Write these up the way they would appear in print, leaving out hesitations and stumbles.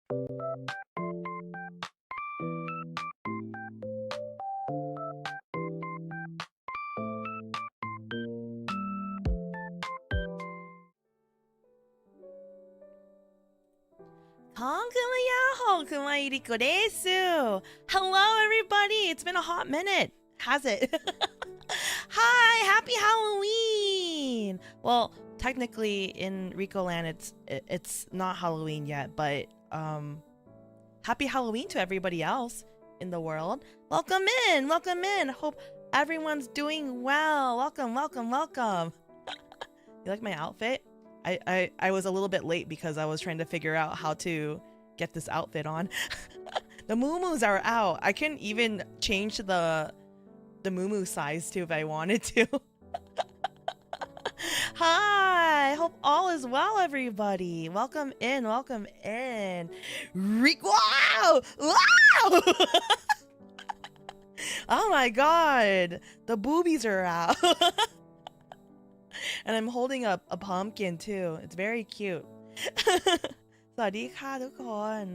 KonKuma Yaho Kumae Riko desu. Hello everybody, it's been a hot minute, has it? Hi, happy Halloween! Well, technically in Riko land it's not Halloween yet, but happy Halloween to everybody else in the world. Welcome in, welcome in. Hope everyone's doing well. Welcome, welcome, welcome. You like my outfit? I was a little bit late because I was trying to figure out how to get this outfit on. The muumuus are out. I can even change the muumu size too if I wanted to. Hi, hope all is well, everybody. Welcome in, welcome in. Wow! Wow! Oh my god, the boobies are out. And I'm holding up a pumpkin too. It's very cute. สวัสดีค่ะทุกคน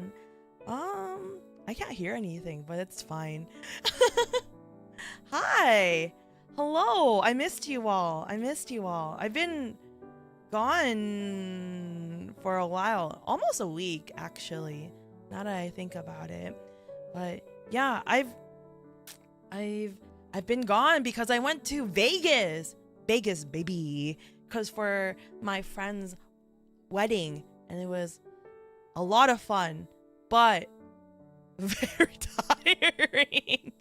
I can't hear anything, but it's fine. Hi. Hello. I missed you all. I missed you all. I've been gone for a while. Almost a week, actually. Now that I think about it. But yeah, I've been gone because I went to Vegas. Vegas, baby. Because for my friend's wedding. And it was a lot of fun. But very tiring.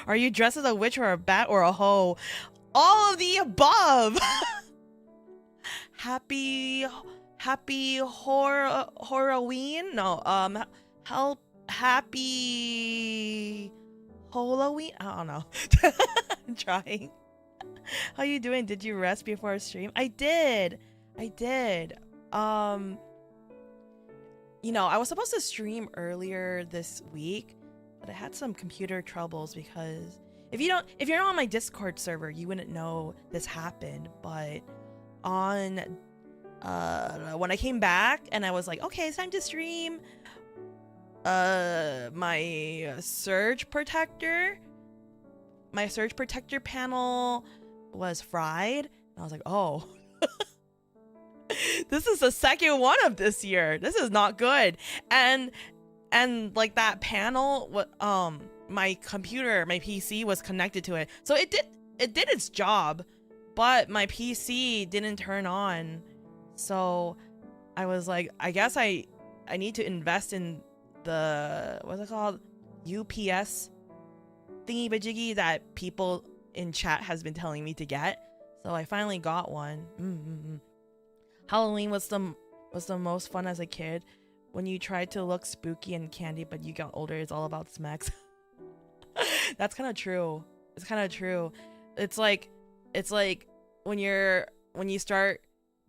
Are you dressed as a witch or a bat or a hoe? All of the above. Happy Halloween? No, happy Halloween? I don't know. I'm trying. How you doing? Did you rest before stream? I did. You know, I was supposed to stream earlier this week, but I had some computer troubles because if you're not on my Discord server, you wouldn't know this happened. But on when I came back and I was like, okay, it's time to stream, my surge protector panel was fried. And I was like, oh. This is the second one of this year. This is not good. And like that panel, my computer, my PC was connected to it. So it did its job, but my PC didn't turn on. So I was like, I guess I need to invest in the, what's it called? UPS thingy bajiggy that people in chat has been telling me to get. So I finally got one. Halloween was the most fun as a kid. When you tried to look spooky and candy, but you got older, it's all about smacks. That's kind of true. It's kind of true. It's like when you start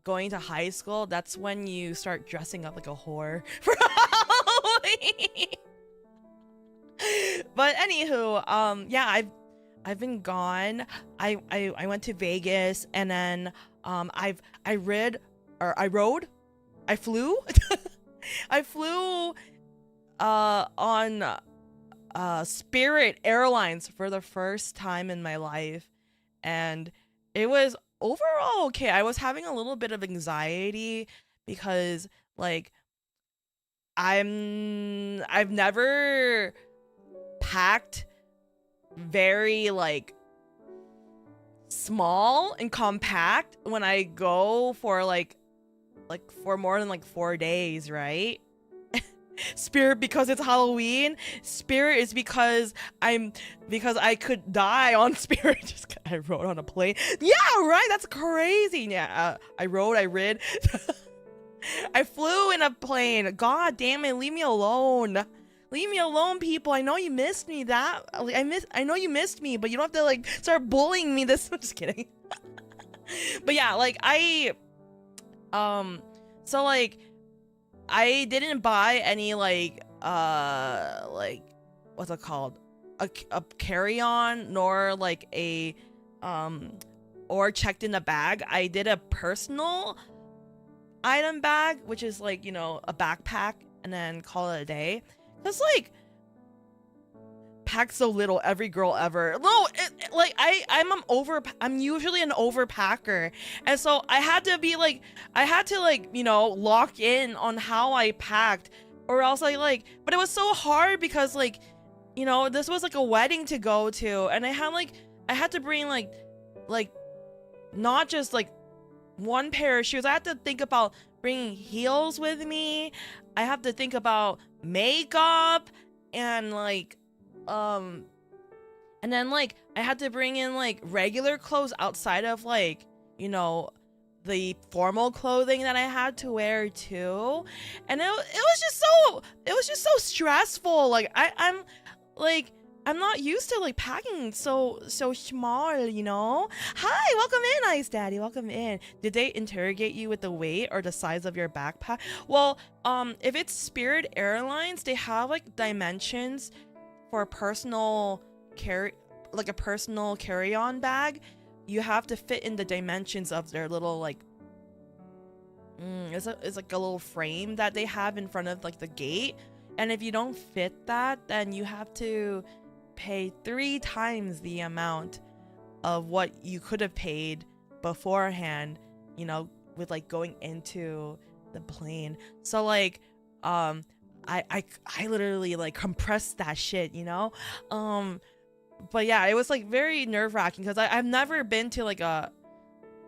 going to high school, that's when you start dressing up like a whore for Halloween. But anywho, yeah, I've been gone. I went to Vegas, and then I flew I flew on Spirit Airlines for the first time in my life, and it was overall okay. I was having a little bit of anxiety because like I've never packed very like small and compact when I go for like for more than like 4 days, right? Spirit because it's Halloween. Spirit is because I could die on Spirit. Just I rode on a plane. Yeah, right. That's crazy. Yeah, I rid. I flew in a plane. God damn it! Leave me alone. Leave me alone, people. I know you missed me. I know you missed me, but you don't have to like start bullying me. I'm just kidding. But yeah, like so like I didn't buy any like what's it called, a carry-on, nor like a or checked in a bag. I did a personal item bag, which is like, you know, a backpack and then call it a day. Cause like pack so little, every girl ever. No, like I'm usually an overpacker, and so I had to like, you know, lock in on how I packed, or else but it was so hard because like, you know, this was like a wedding to go to, and I had to bring like not just like one pair of shoes. I had to think about bringing heels with me. I have to think about makeup and and then like I had to bring in like regular clothes outside of like, you know, the formal clothing that I had to wear too. And it was just so stressful. Like I'm not used to like packing so small, you know. Hi, welcome in, Ice Daddy, welcome in. Did they interrogate you with the weight or the size of your backpack? Well, if it's Spirit Airlines, they have like dimensions for a personal carry-on bag. You have to fit in the dimensions of their little like it's like a little frame that they have in front of like the gate, and if you don't fit that, then you have to pay 3 times the amount of what you could have paid beforehand, you know, with like going into the plane. So like I literally like compressed that shit, you know. But yeah, it was like very nerve-wracking because I've never been to like a,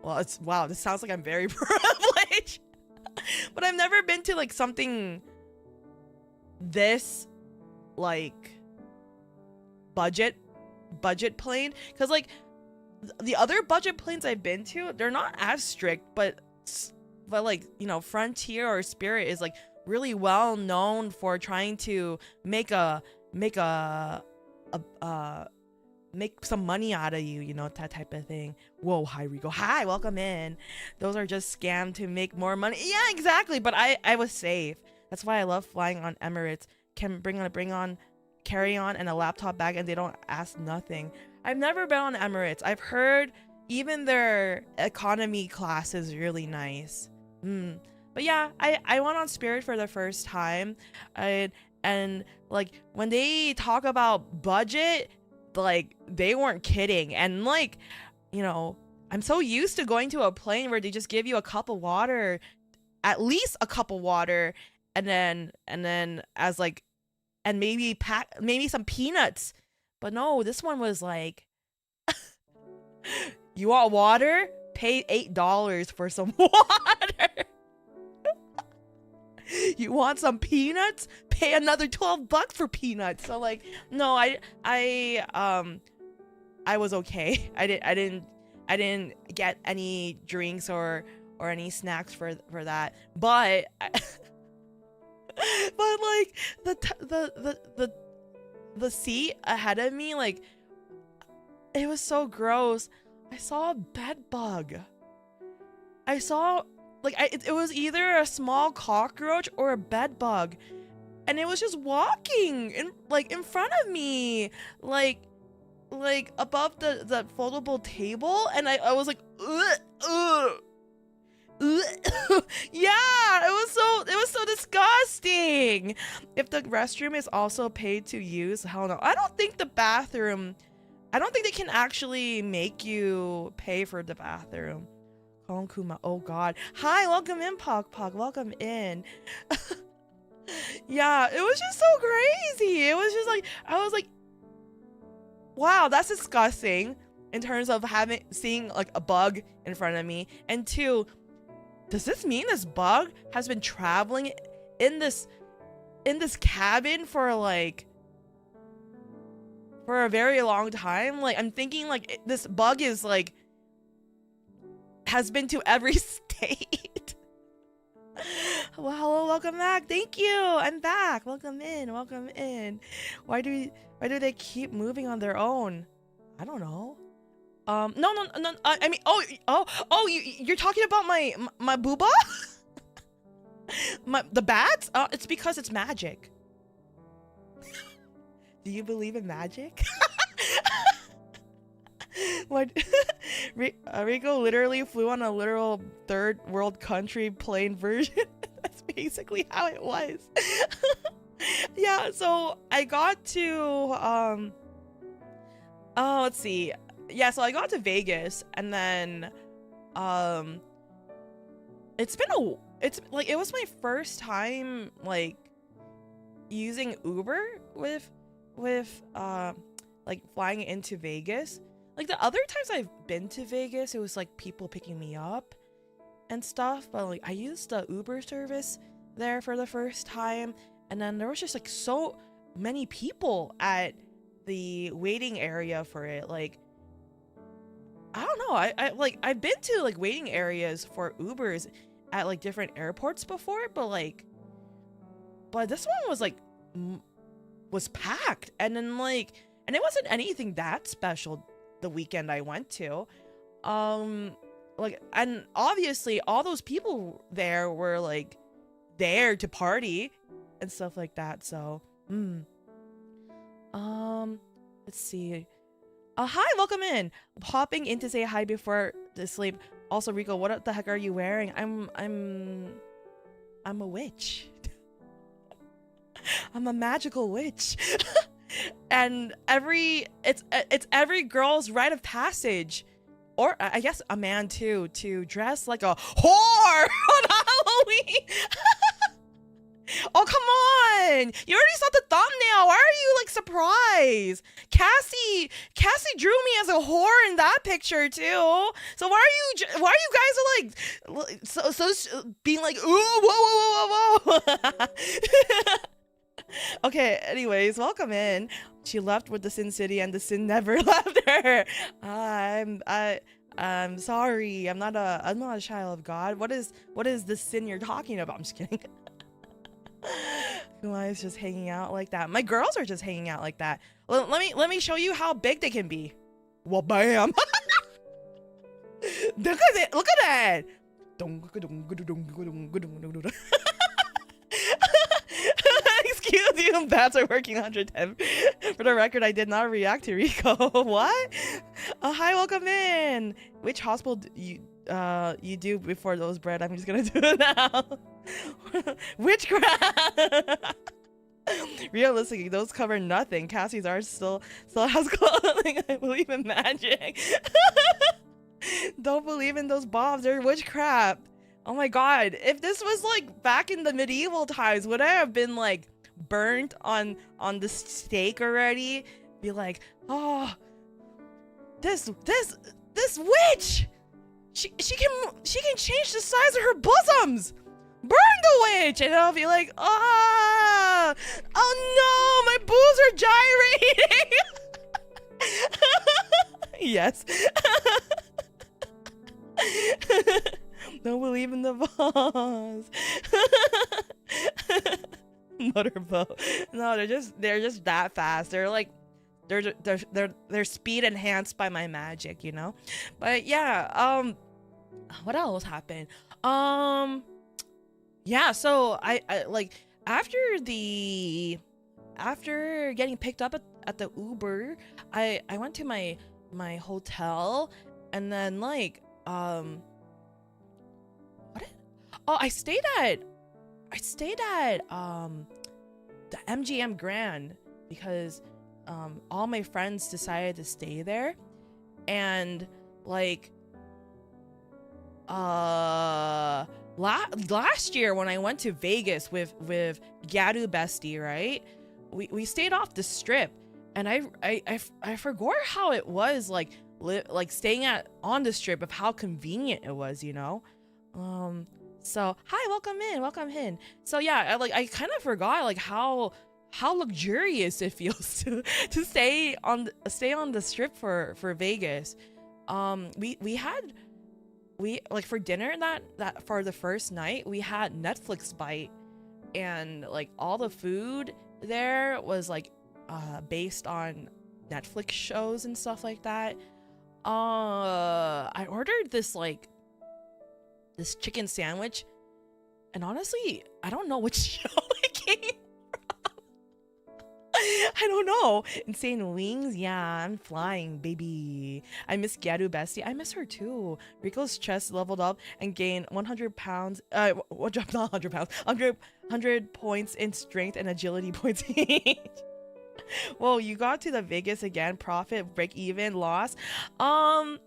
well, wow, this sounds like I'm very privileged, but I've never been to like something this like budget plane, because like the other budget planes I've been to, they're not as strict, but like, you know, Frontier or Spirit is like really well known for trying to make some money out of you, you know, that type of thing. Whoa, hi Riko, hi, welcome in. Those are just scam to make more money. Yeah, exactly. But I was safe. That's why I love flying on Emirates. Can bring on carry-on and a laptop bag, and they don't ask nothing. I've never been on Emirates. I've heard even their economy class is really nice. But yeah, I went on Spirit for the first time, and like when they talk about budget, like they weren't kidding. And like, you know, I'm so used to going to a plane where they just give you a cup of water, at least a cup of water, and then as like, and maybe some peanuts. But no, this one was like, you want water? Pay $8 for some water. You want some peanuts? Pay another $12 for peanuts. So like, no, I was okay. I didn't get any drinks or any snacks for that. But but like the seat ahead of me, like it was so gross. I saw a bed bug. I saw like it was either a small cockroach or a bed bug, and it was just walking in front of me, like above the foldable table, and I was like, ugh. Yeah, it was so disgusting. If the restroom is also paid to use, hell no. I don't think they can actually make you pay for the bathroom. KonKuma, oh god. Hi, welcome in, Pog, welcome in. Yeah, it was just so crazy. It was just like, I was like, wow, that's disgusting in terms of seeing like a bug in front of me. And 2, does this mean this bug has been traveling in this cabin for a very long time? Like, I'm thinking like this bug is like has been to every state. Well, hello, welcome back. Thank you. I'm back. Welcome in. Why do they keep moving on their own? I don't know. No. I mean, you're talking about my booba? The bats? It's because it's magic. Do you believe in magic? What? Riko literally flew on a literal third world country plane version. That's basically how it was. Yeah, so I got to let's see. Yeah, so I got to Vegas, and then it's like it was my first time like using Uber with like flying into Vegas. Like the other times I've been to Vegas, it was like people picking me up and stuff, but like I used the Uber service there for the first time, and then there was just like so many people at the waiting area for it. Like I don't know, I've been to like waiting areas for Ubers at like different airports before, but this one was like was packed, and then like, and it wasn't anything that special the weekend I went to. Like, and obviously all those people there were like there to party and stuff like that. So let's see. Hi, welcome in. Popping in to say hi before the sleep. Also, Riko, what the heck are you wearing? I'm a witch. I'm a magical witch. And it's every girl's rite of passage, or I guess a man too, to dress like a whore on Halloween. Oh, come on! You already saw the thumbnail. Why are you like surprised? Cassie drew me as a whore in that picture too. So why are you guys like so being like, ooh, whoa. Okay, anyways, welcome in. She left with the Sin City, and the Sin never left her. I'm sorry. I'm not a child of God. What is the sin you're talking about? I'm just kidding. Kumae is just hanging out like that. My girls are just hanging out like that. Let me show you how big they can be. Well, bam. Look at it. Look at that. Excuse you, bats are working 110. For the record, I did not react to Riko. What? Hi, welcome in. Which hospital you do before those bread? I'm just gonna do it now. Witchcraft. Realistically, those cover nothing. Cassie's art still has clothing. I believe in magic. Don't believe in those bombs. They're witchcraft. Oh my god, if this was like back in the medieval times, would I have been like burnt on the stake already? Be like, oh, this witch, she can change the size of her bosoms. Burn the witch. And I'll be like, oh no, my boobs are gyrating. Yes. Don't believe in the boss. Motorboat. No, they're just that fast. They're like they're speed enhanced by my magic, you know? But yeah, what else happened? Yeah, so I like after getting picked up at the Uber, I went to my hotel, and then like I stayed at the MGM Grand because all my friends decided to stay there, and like last year when I went to Vegas with Garu Bestie, right? We stayed off the strip, and I forgot how it was like staying on the strip, of how convenient it was, you know? So hi, welcome in. So yeah, I kind of forgot like how luxurious it feels to stay on the strip for Vegas. We like for dinner that for the first night, we had Netflix bite, and like all the food there was like based on Netflix shows and stuff like that. I ordered this chicken sandwich, and honestly, I don't know which show it came from. I don't know. Insane wings? Yeah, I'm flying, baby. I miss Gyaru Bestie. I miss her too. Riko's chest leveled up and gained 100 pounds. What dropped? Not 100 pounds. 100 points in strength and agility points each. Whoa, you got to the Vegas again. Profit, break even, loss. I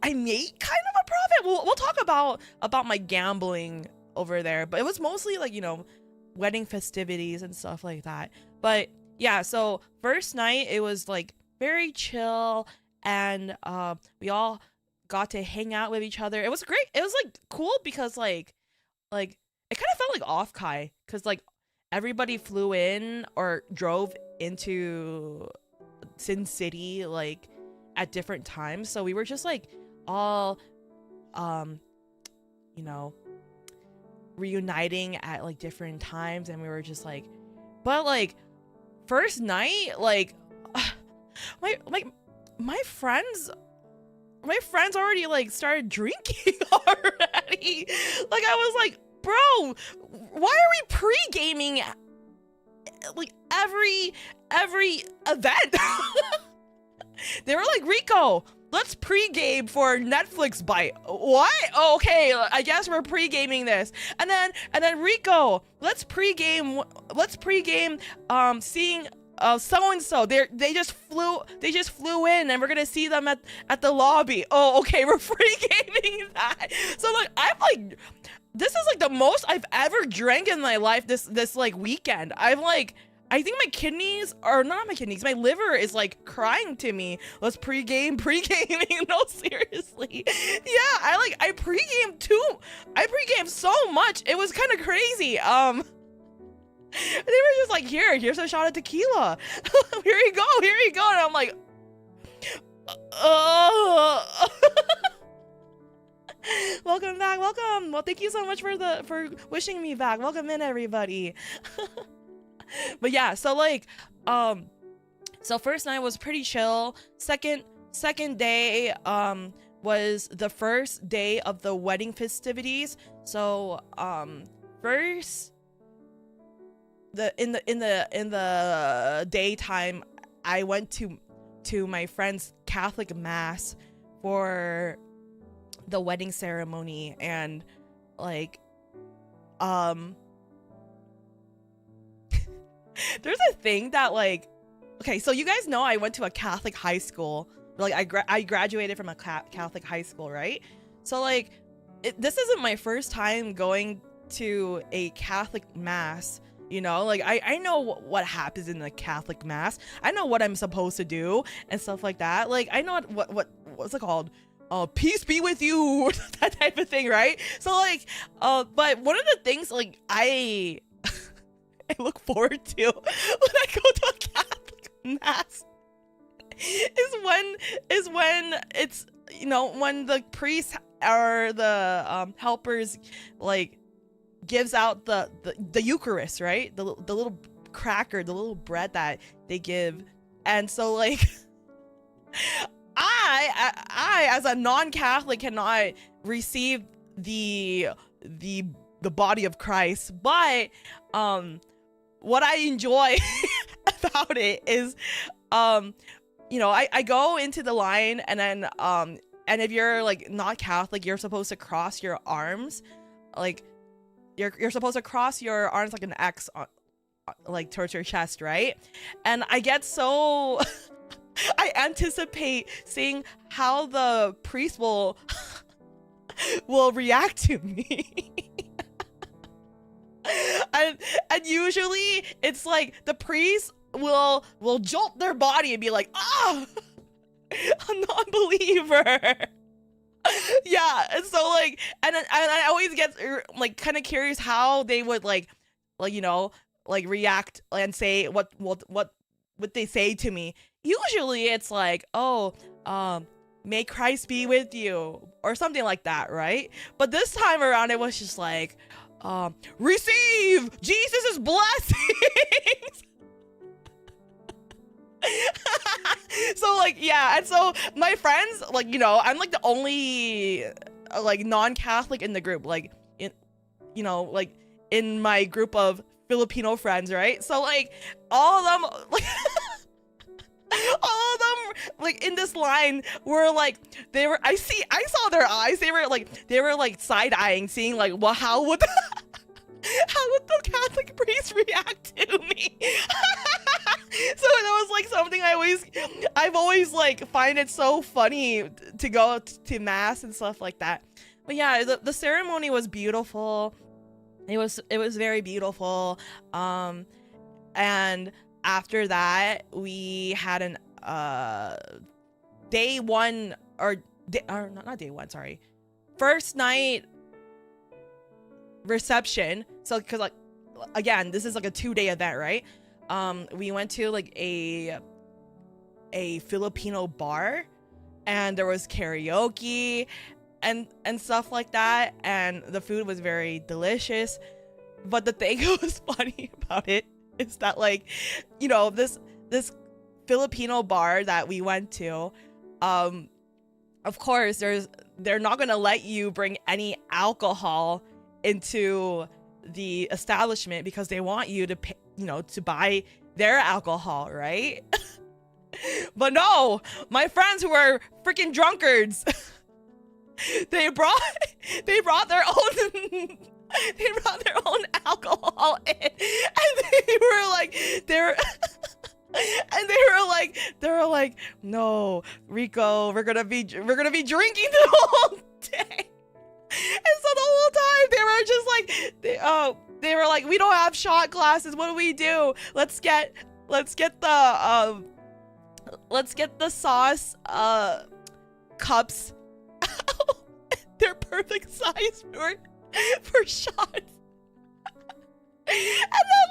made kind of a profit. We'll talk about my gambling over there, but it was mostly like, you know, wedding festivities and stuff like that. But yeah, so first night it was like very chill, and we all got to hang out with each other. It was great. It was like cool because like it kind of felt like off Kai, because like everybody flew in or drove into Sin City like at different times, so we were just like all you know, reuniting at like different times, and we were just like, but like first night, like my friends already like started drinking already. Like I was like, bro, why are we pre-gaming like every event? They were like, Riko, let's pre-game for Netflix bite. What? Oh, okay, I guess we're pre-gaming this. And then Riko, let's pre-game seeing so-and-so. They just flew in, and we're gonna see them at the lobby. Oh, okay, we're pre-gaming that. So like I'm like, this is like the most I've ever drank in my life this like weekend. I'm like, I think my kidneys, or not my kidneys, my liver is like crying to me. Let's pre-gaming. No, seriously. Yeah, I pre-gamed too. I pre-gamed so much. It was kind of crazy. They were just like, here's a shot of tequila. Here you go. And I'm like, welcome back. Welcome. Well, thank you so much for wishing me back. Welcome in, everybody. But yeah, so like so first night was pretty chill. Second day was the first day of the wedding festivities. So first in the daytime, I went to my friend's Catholic mass for the wedding ceremony, and like there's a thing that like, okay, so you guys know I went to a Catholic high school. Like I graduated from a Catholic high school, right? So like this isn't my first time going to a Catholic mass, you know? Like I know what happens in the Catholic mass. I know what I'm supposed to do and stuff like that. Like I know what's it called? Peace be with you, that type of thing, right? So like but one of the things like I look forward to when I go to a Catholic mass is when it's, you know, when the priest or the helpers like gives out the Eucharist, right? The little cracker, the little bread that they give. And so like I as a non-Catholic cannot receive the body of Christ, but what I enjoy about it is, you know, I go into the line, and then, and if you're like not Catholic, you're supposed to cross your arms, like you're supposed to cross your arms like an X on, like towards your chest, right? And I get so, I anticipate seeing how the priest will react to me. And usually it's like the priest will jolt their body and be like, ah, a non-believer. Yeah, and so like, and I always get like kind of curious how they would like you know, like react and say what would they say to me. Usually it's like, oh, may Christ be with you, or something like that, right? But this time around it was just like, receive Jesus' blessings. So like, yeah, and so my friends, like, you know, I'm like the only like non-Catholic in the group, like in, you know, like in my group of Filipino friends, right? So like all of them like all of them like in this line were like I saw their eyes. They were like side-eyeing, seeing like, well, how would how would the Catholic priest react to me? So that was like something I've always like find it so funny to go to mass and stuff like that. But yeah, the ceremony was beautiful. It was very beautiful. And after that, we had an day one or not day one, sorry, first night reception. So because like again, this is like a 2-day event, right? We went to like a Filipino bar, and there was karaoke and stuff like that, and the food was very delicious. But the thing that was funny about it is that, like, you know, this Filipino bar that we went to, of course they're not gonna let you bring any alcohol into the establishment because they want you to pay, you know, to buy their alcohol, right? But no, my friends who are freaking drunkards, they brought their own alcohol in, and they were like, no, Riko, we're gonna be drinking the whole day. And so the whole time they were just like, they were like, we don't have shot glasses. What do we do? Let's get the sauce cups. They're perfect size for shots. And then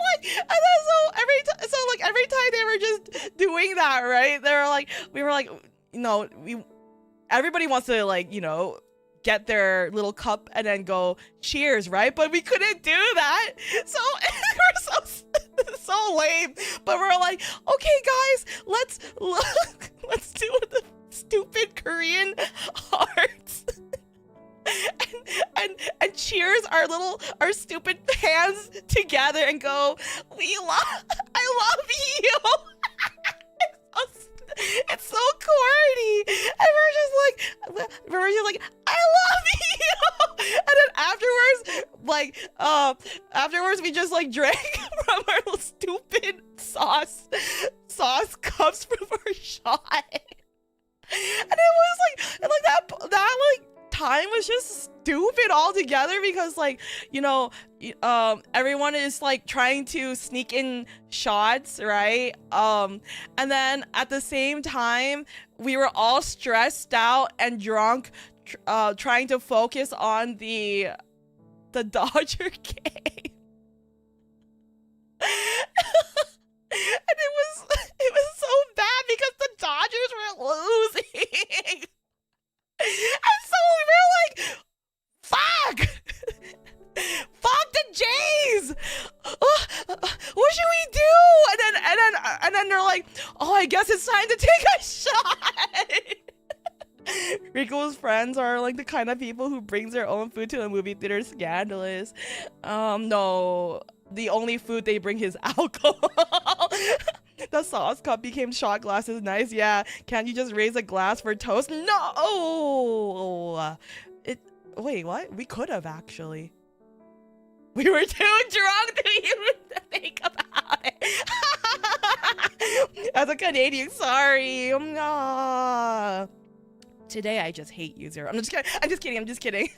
every time they were just doing that, right? We were like, you know, everybody wants to, like, you know, get their little cup and then go cheers, right? But we couldn't do that, so we're so lame. But we're like, okay guys, let's do the stupid Korean hearts and cheers our stupid hands together and go, I love you. It's so corny, and we're just like, I love you. And then afterwards we just like drank from our little stupid sauce cups from our shot. And it was like that like time was just stupid altogether, because, like, you know, everyone is like trying to sneak in shots, right? And then at the same time we were all stressed out and drunk, trying to focus on the Dodger game. And it was so bad because the Dodgers were losing. And so we were like, fuck the Jays. What should we do? And then they're like, oh, I guess it's time to take a shot. Riko's friends are like the kind of people who brings their own food to the movie theater. Scandalous. No, the only food they bring is alcohol. The sauce cup became shot glasses. Nice. Yeah, can't you just raise a glass for toast? No. Wait, what? We could have, actually. We were too drunk to even think about it. As a Canadian, sorry. Today I just hate you, Zero. I'm just kidding.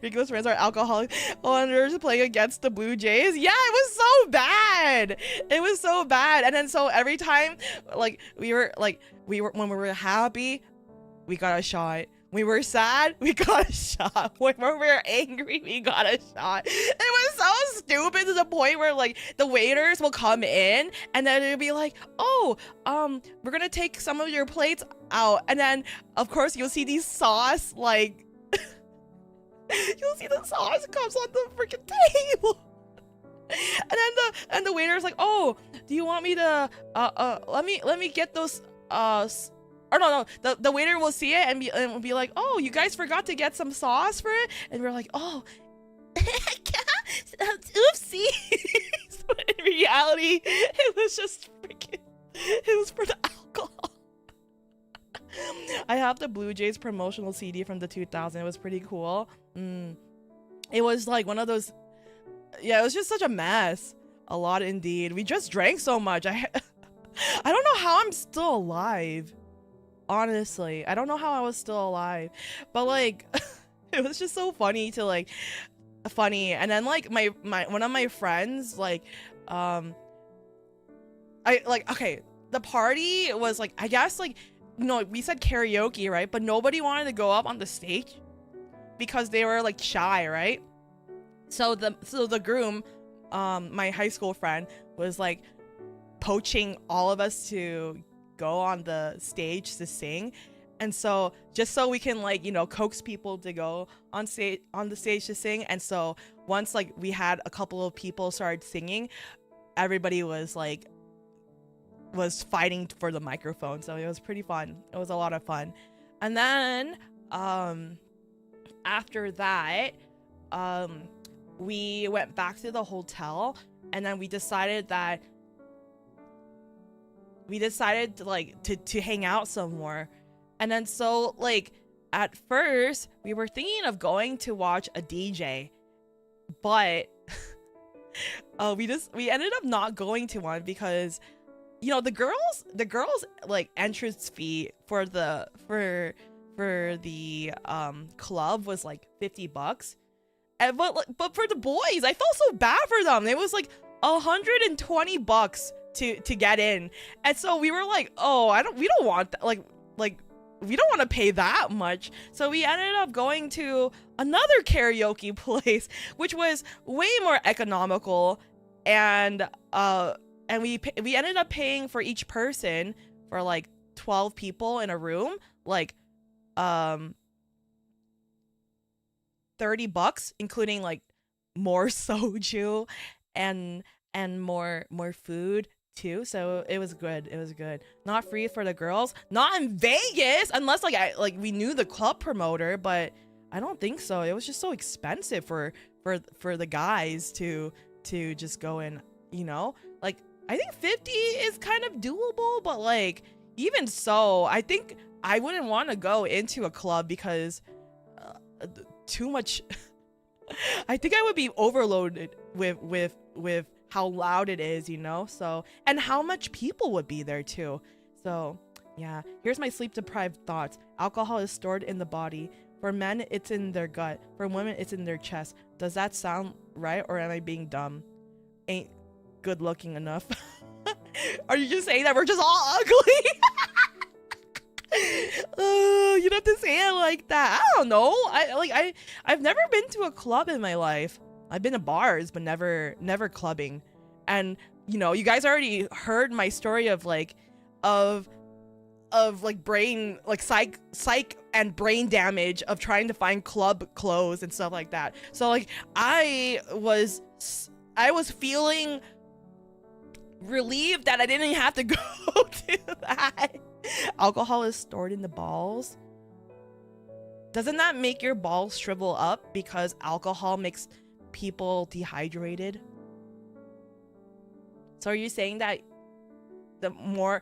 Riko's friends are alcoholics. Oh, and they're just playing against the Blue Jays. Yeah, it was so bad. And then so every time, like, we were when we were happy, we got a shot. We were sad, we got a shot. When we were angry, we got a shot. It was so stupid to the point where, like, the waiters will come in and then it'll be like, oh, we're gonna take some of your plates out. And then, of course, you'll see these sauce, like, you'll see the sauce cups on the freaking table. And the waiter's like, oh, do you want me to, let me get those, or no, the waiter will see it and will be like, oh, you guys forgot to get some sauce for it? And we're like, oh, oopsie. reality, it was just freaking. It was for the alcohol. I have the Blue Jays promotional CD from the 2000s. It was pretty cool. It was like one of those. Yeah, it was just such a mess. A lot indeed. We just drank so much. I don't know how I'm still alive. Honestly, I don't know how I was still alive. But like, it was just so funny to like, and then like my one of my friends like, okay, the party was like, I guess like, no, we said karaoke, right? But nobody wanted to go up on the stage because they were like shy, right? So the groom, my high school friend, was like poaching all of us to go on the stage to sing. And so just so we can like, you know, coax people to go on the stage to sing. And so once like we had a couple of people started singing, everybody was fighting for the microphone. So it was pretty fun. It was a lot of fun. And then after that, we went back to the hotel, and then we decided to like to hang out some more. And then so like at first we were thinking of going to watch a DJ, but we ended up not going to one because, you know, the girls like entrance fee for the club was like $50. And but for the boys, I felt so bad for them. It was like $120 to get in. And so we were like, oh, we don't want that, like we don't want to pay that much. So we ended up going to another karaoke place, which was way more economical, and we ended up paying for each person, for like 12 people in a room, like $30, including like more soju and more food too. So it was good. It was good. Not free for the girls, not in Vegas, unless like we knew the club promoter, but I don't think so. It was just so expensive for the guys to just go in, you know? Like I think 50 is kind of doable, but like even so, I think I wouldn't want to go into a club because too much. I think I would be overloaded with how loud it is, you know? So, and how much people would be there too. So yeah, here's my sleep deprived thoughts. Alcohol is stored in the body. For men, it's in their gut. For women, it's in their chest. Does that sound right, or am I being dumb? Ain't good looking enough. Are you just saying that we're just all ugly? You don't have to say it like that. I don't know. I've never been to a club in my life. I've been to bars, but never clubbing. And you know, you guys already heard my story of brain, like psych and brain damage of trying to find club clothes and stuff like that. So like I was feeling relieved that I didn't have to go to that. Alcohol is stored in the balls. Doesn't that make your balls shrivel up because alcohol makes people dehydrated? So are you saying that the more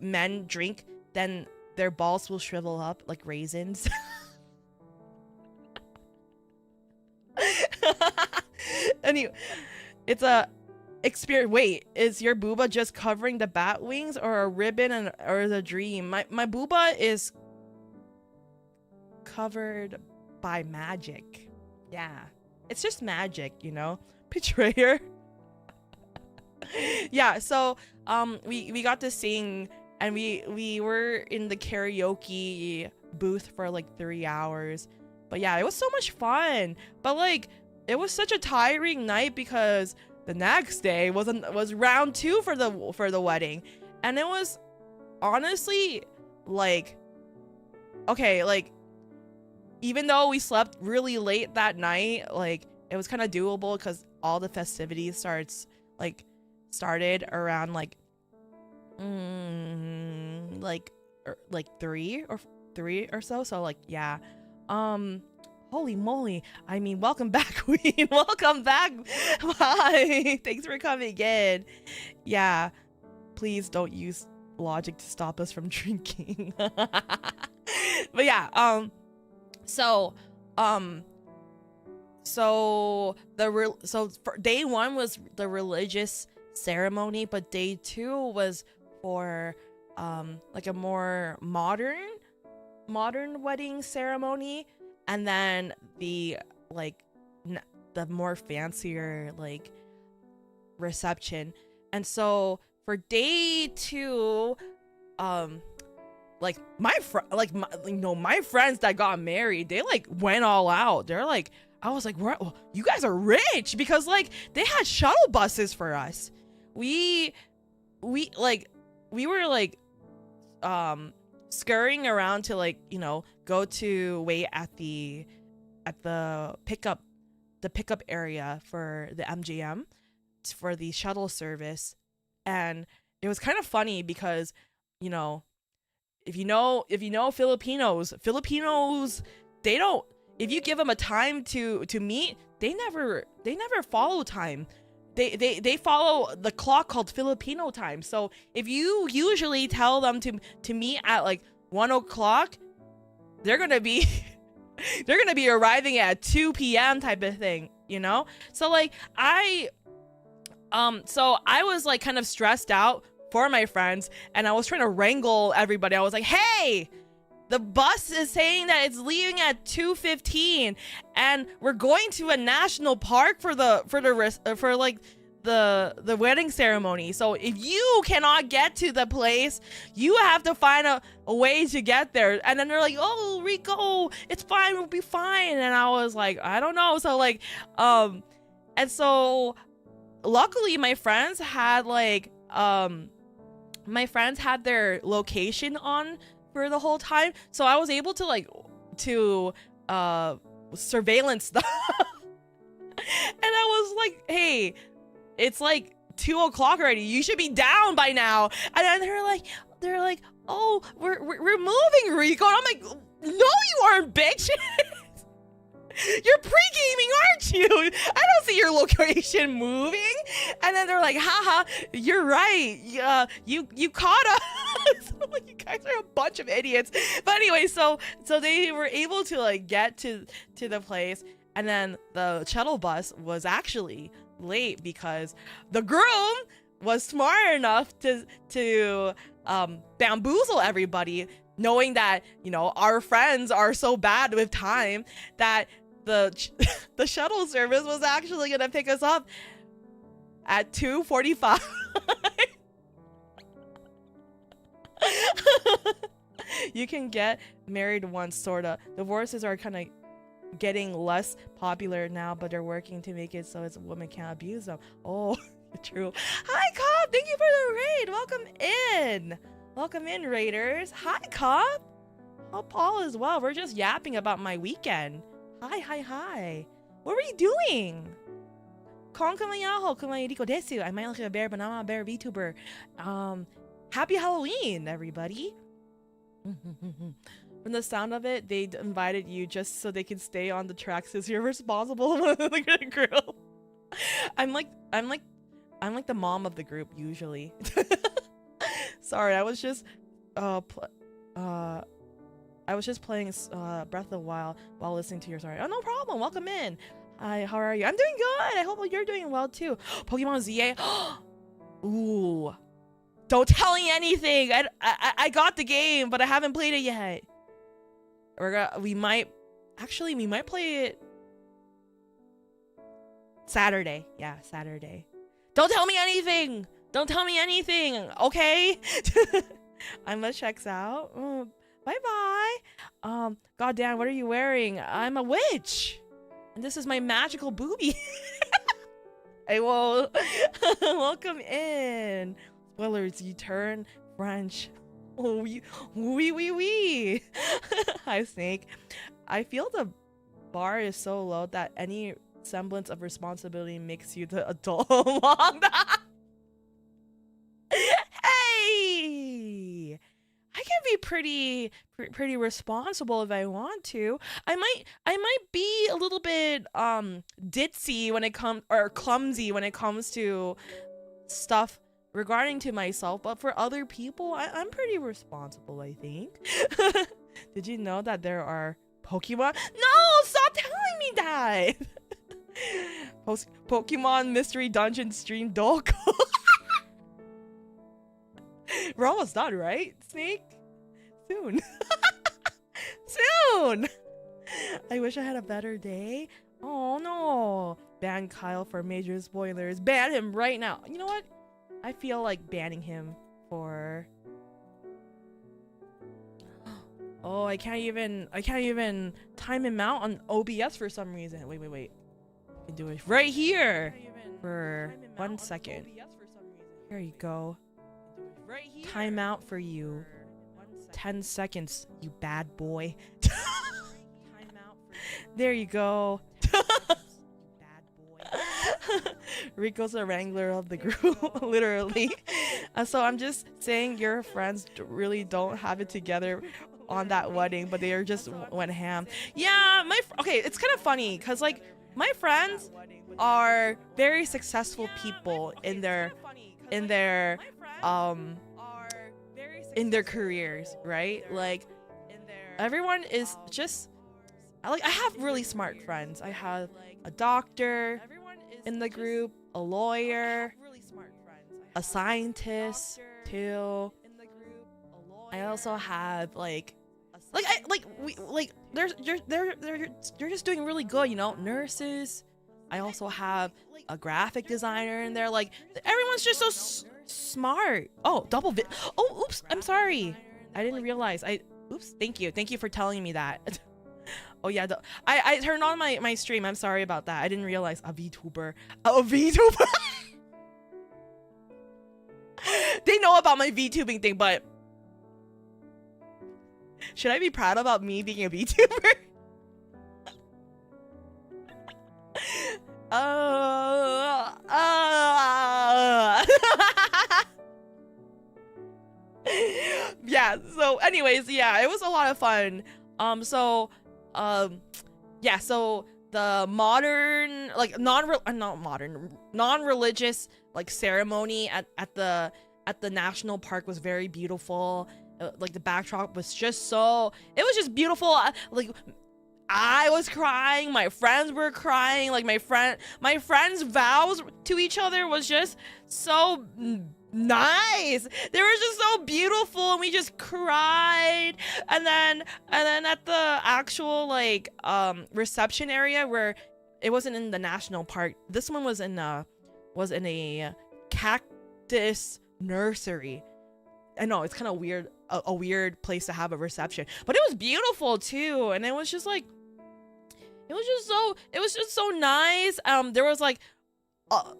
men drink, then their balls will shrivel up like raisins? Anyway, it's a experience. Wait, is your booba just covering the bat wings, or a ribbon, or the dream? My booba is covered by magic. Yeah, it's just magic, you know. Betrayer. Yeah, so we got to sing, and we were in the karaoke booth for like 3 hours. But yeah, it was so much fun. But like it was such a tiring night because the next day was round 2 for the wedding. And it was honestly like, okay, like even though we slept really late that night, like it was kind of doable because all the festivities started around like 3 or so. So like yeah, Holy moly. I mean, welcome back, Queen. Welcome back. Bye. Thanks for coming in. Yeah. Please don't use logic to stop us from drinking. But yeah, so for day 1 was the religious ceremony, but day 2 was for like a more modern wedding ceremony, and then the the more fancier like reception. And so for day 2, like my friends that got married, they like went all out. They're like, I was like, well, you guys are rich, because like they had shuttle buses for us. We were like scurrying around to like, you know, go to wait at the pickup area for the MGM for the shuttle service. And it was kind of funny because, you know, if you know Filipinos, they don't, if you give them a time to meet, they never follow time. They follow the clock called Filipino time. So if you usually tell them to meet at like 1 o'clock, they're gonna be arriving at 2 p.m. type of thing, you know? So like I was like kind of stressed out for my friends, and I was trying to wrangle everybody. I was like, hey, the bus is saying that it's leaving at 2:15, and we're going to a national park for the wedding ceremony. So if you cannot get to the place, you have to find a way to get there. And then they're like, oh, Riko, it's fine, we'll be fine. And I was like, I don't know. So like, and so luckily my friends had like, their location on for the whole time, so I was able to like surveillance stuff. And I was like, hey, it's like 2 o'clock already, you should be down by now. And then they're like, oh, we're moving, Riko. And I'm like, no you aren't, bitch. You're pre-gaming, aren't you? I don't see your location moving. And then they're like, haha, you're right. You caught us. I'm like, you guys are a bunch of idiots. But anyway, so they were able to like get to the place, and then the shuttle bus was actually late because the groom was smart enough to bamboozle everybody, knowing that, you know, our friends are so bad with time that the shuttle service was actually gonna pick us up at 2:45. You can get married once, sorta. Divorces are kind of getting less popular now, but they're working to make it so it's women can't abuse them. Oh, true. Hi, Cop. Thank you for the raid. Welcome in, raiders. Hi, Cop. Oh, Paul as well. We're just yapping about my weekend. Hi. What were you doing? KonKuma Yaho, Kumae Riko desu. I might look like a bear, but I'm not a bear VTuber. Happy Halloween, everybody. From the sound of it, they invited you just so they can stay on the track since you're responsible for the group. I'm like the mom of the group usually. Sorry, I was just playing Breath of the Wild while listening to your story. Oh, no problem. Welcome in. Hi, how are you? I'm doing good. I hope you're doing well too. Pokemon ZA. Ooh. Don't tell me anything. I got the game, but I haven't played it yet. We might play it Saturday. Yeah, Saturday. Don't tell me anything. Okay? Emma checks out. Bye-bye. Goddamn, what are you wearing? I'm a witch. And this is my magical boobie. Hey, whoa. Welcome in. Spoilers, you turn French. Oh, wee. Hi, Snake. I feel the bar is so low that any semblance of responsibility makes you the adult among that. Hey! I can be pretty responsible if I want to. I might be a little bit ditzy when it comes, or clumsy when it comes to stuff regarding to myself, but for other people, I'm pretty responsible, I think. Did you know that there are Pokemon? No, stop telling me that. Pokemon Mystery Dungeon stream Dolko. We're almost done, right, Snake? Soon. Soon. I wish I had a better day. Oh no. Ban Kyle for major spoilers. Ban him right now. You know what? I feel like banning him for... Oh, I can't even time him out on OBS for some reason. Wait. I can do it right here for 1 second. Here you go. Time out for you. 10 seconds, you bad boy. There you go. Riko's a wrangler of the group, literally. So I'm just saying your friends really don't have it together on that wedding, but they are just went ham. Yeah, okay, it's kind of funny because like my friends are very successful people in their careers, right? Like everyone is just like, I have really smart friends. I have a doctor in the group, a lawyer, a scientist too. I also have they're just doing really good, you know, nurses. I also have a graphic designer in there. Like everyone's just so smart. Oh, oh, oops, I'm sorry. I didn't realize. Oops, thank you for telling me that. Oh yeah, I turned on my stream. I'm sorry about that. I didn't realize. A VTuber. Oh, VTuber. They know about my VTubing thing, but should I be proud about me being a VTuber? Yeah, so anyways, yeah, it was a lot of fun. Yeah, so the modern, like non-religious like ceremony at the national park was very beautiful. Like the backdrop was just it was just beautiful. Like I was crying, my friends were crying, like my friends' vows to each other was just so nice. They were just so beautiful, and we just cried. And then at the actual like reception area, where it wasn't in the national park, this one was in a cactus nursery. I know it's kind of weird, a weird place to have a reception, but it was beautiful too. And it was just like, it was just so nice. There was like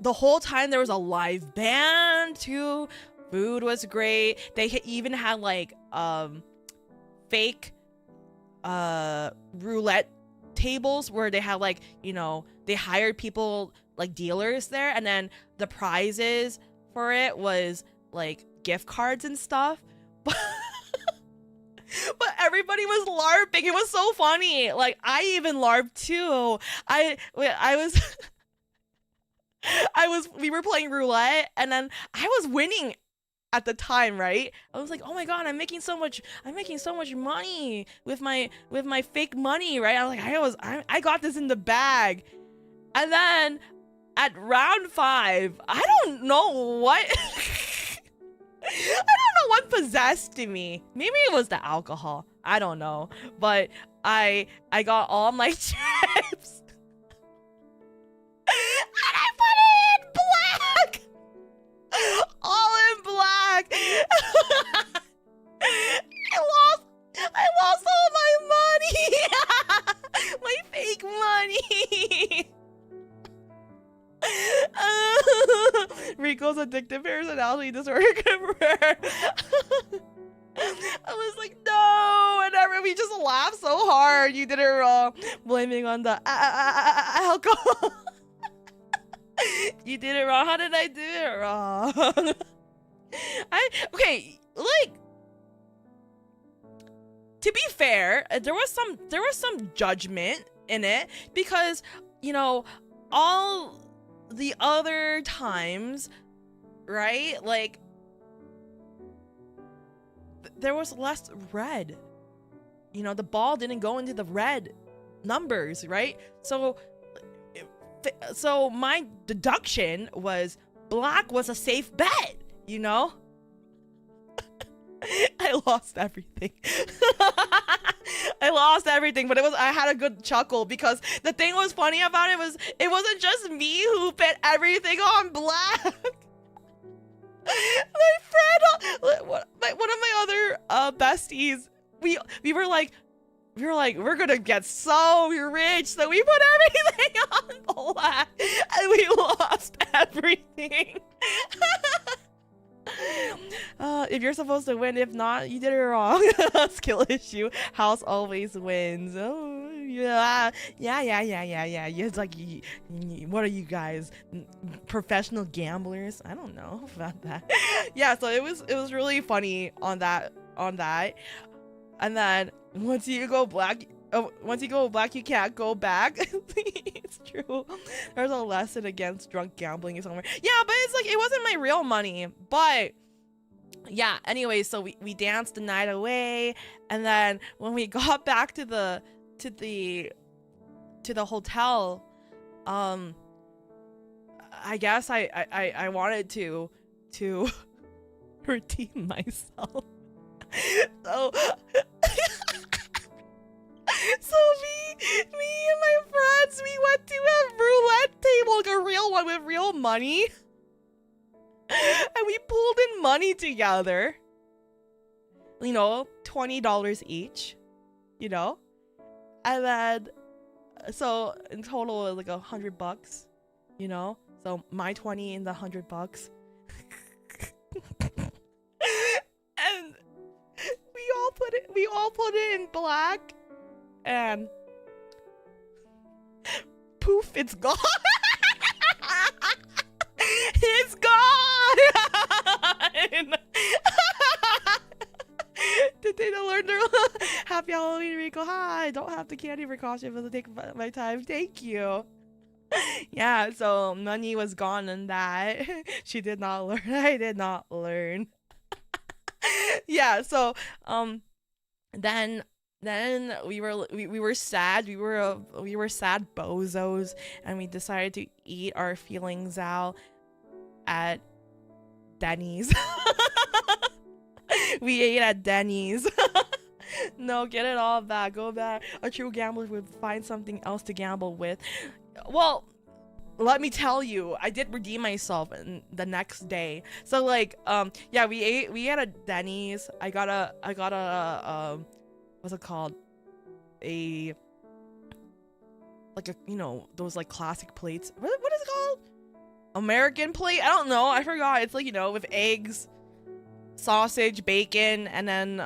the whole time there was a live band too. Food was great. They even had like fake roulette tables where they had like, you know, they hired people like dealers there, and then the prizes for it was like gift cards and stuff. But everybody was LARPing. It was so funny. Like I even LARPed too. We were playing roulette, and then I was winning at the time, right? I was like, oh my god, I'm making so much money with my fake money, right? I was like, I got this in the bag. And then at round 5, I don't know what I don't know what possessed me. Maybe it was the alcohol. I don't know. But I got all my chips. And I put it in black. All in black. I lost all my money. My fake money. Riko's addictive personality disorder. I was like, no, and we just laughed so hard. You did it wrong. Blaming on the alcohol. You did it wrong. How did I do it wrong? Okay, like, to be fair, there was some judgment in it because, you know, all the other times, right? Like there was less red. You know, the ball didn't go into the red numbers, right? So my deduction was black was a safe bet, you know? I lost everything. I lost everything, but I had a good chuckle because the thing was funny about it wasn't just me who bet everything on black. My friend, one of my other besties, we were like, we're gonna get so rich, so we put everything on black, and we lost everything. If you're supposed to win, if not, you did it wrong. Skill issue. House always wins. Oh yeah. It's like, what are you guys, professional gamblers? I don't know about that. Yeah, so it was really funny on that. And then once you go black, you can't go back. It's true. There's a lesson against drunk gambling somewhere. Yeah, but it's like, it wasn't my real money. But yeah, anyway, so we danced the night away, and then when we got back to the hotel, I guess I wanted to redeem myself. So so me and my friends, we went to a roulette table, like a real one with real money. And we pulled in money together. You know, $20 each, you know? And then, so in total it was like $100, you know? So my 20 and the $100. And we all put it in black. And poof, it's gone. It's gone. Did they learn their Happy Halloween, Riko? Hi, I don't have the candy precaution, but to take my time. Thank you. Yeah, so money was gone in that. She did not learn. I did not learn. Yeah, so then we were sad. We were sad bozos, and we decided to eat our feelings out at Denny's. We ate at Denny's. No, get it all back. Go back. A true gambler would find something else to gamble with. Well, let me tell you, I did redeem myself the next day. So like, yeah, we ate at Denny's. I got a what's it called? Like a, you know, those like classic plates. What is it called? American plate? I don't know. I forgot. It's like, you know, with eggs, sausage, bacon, and then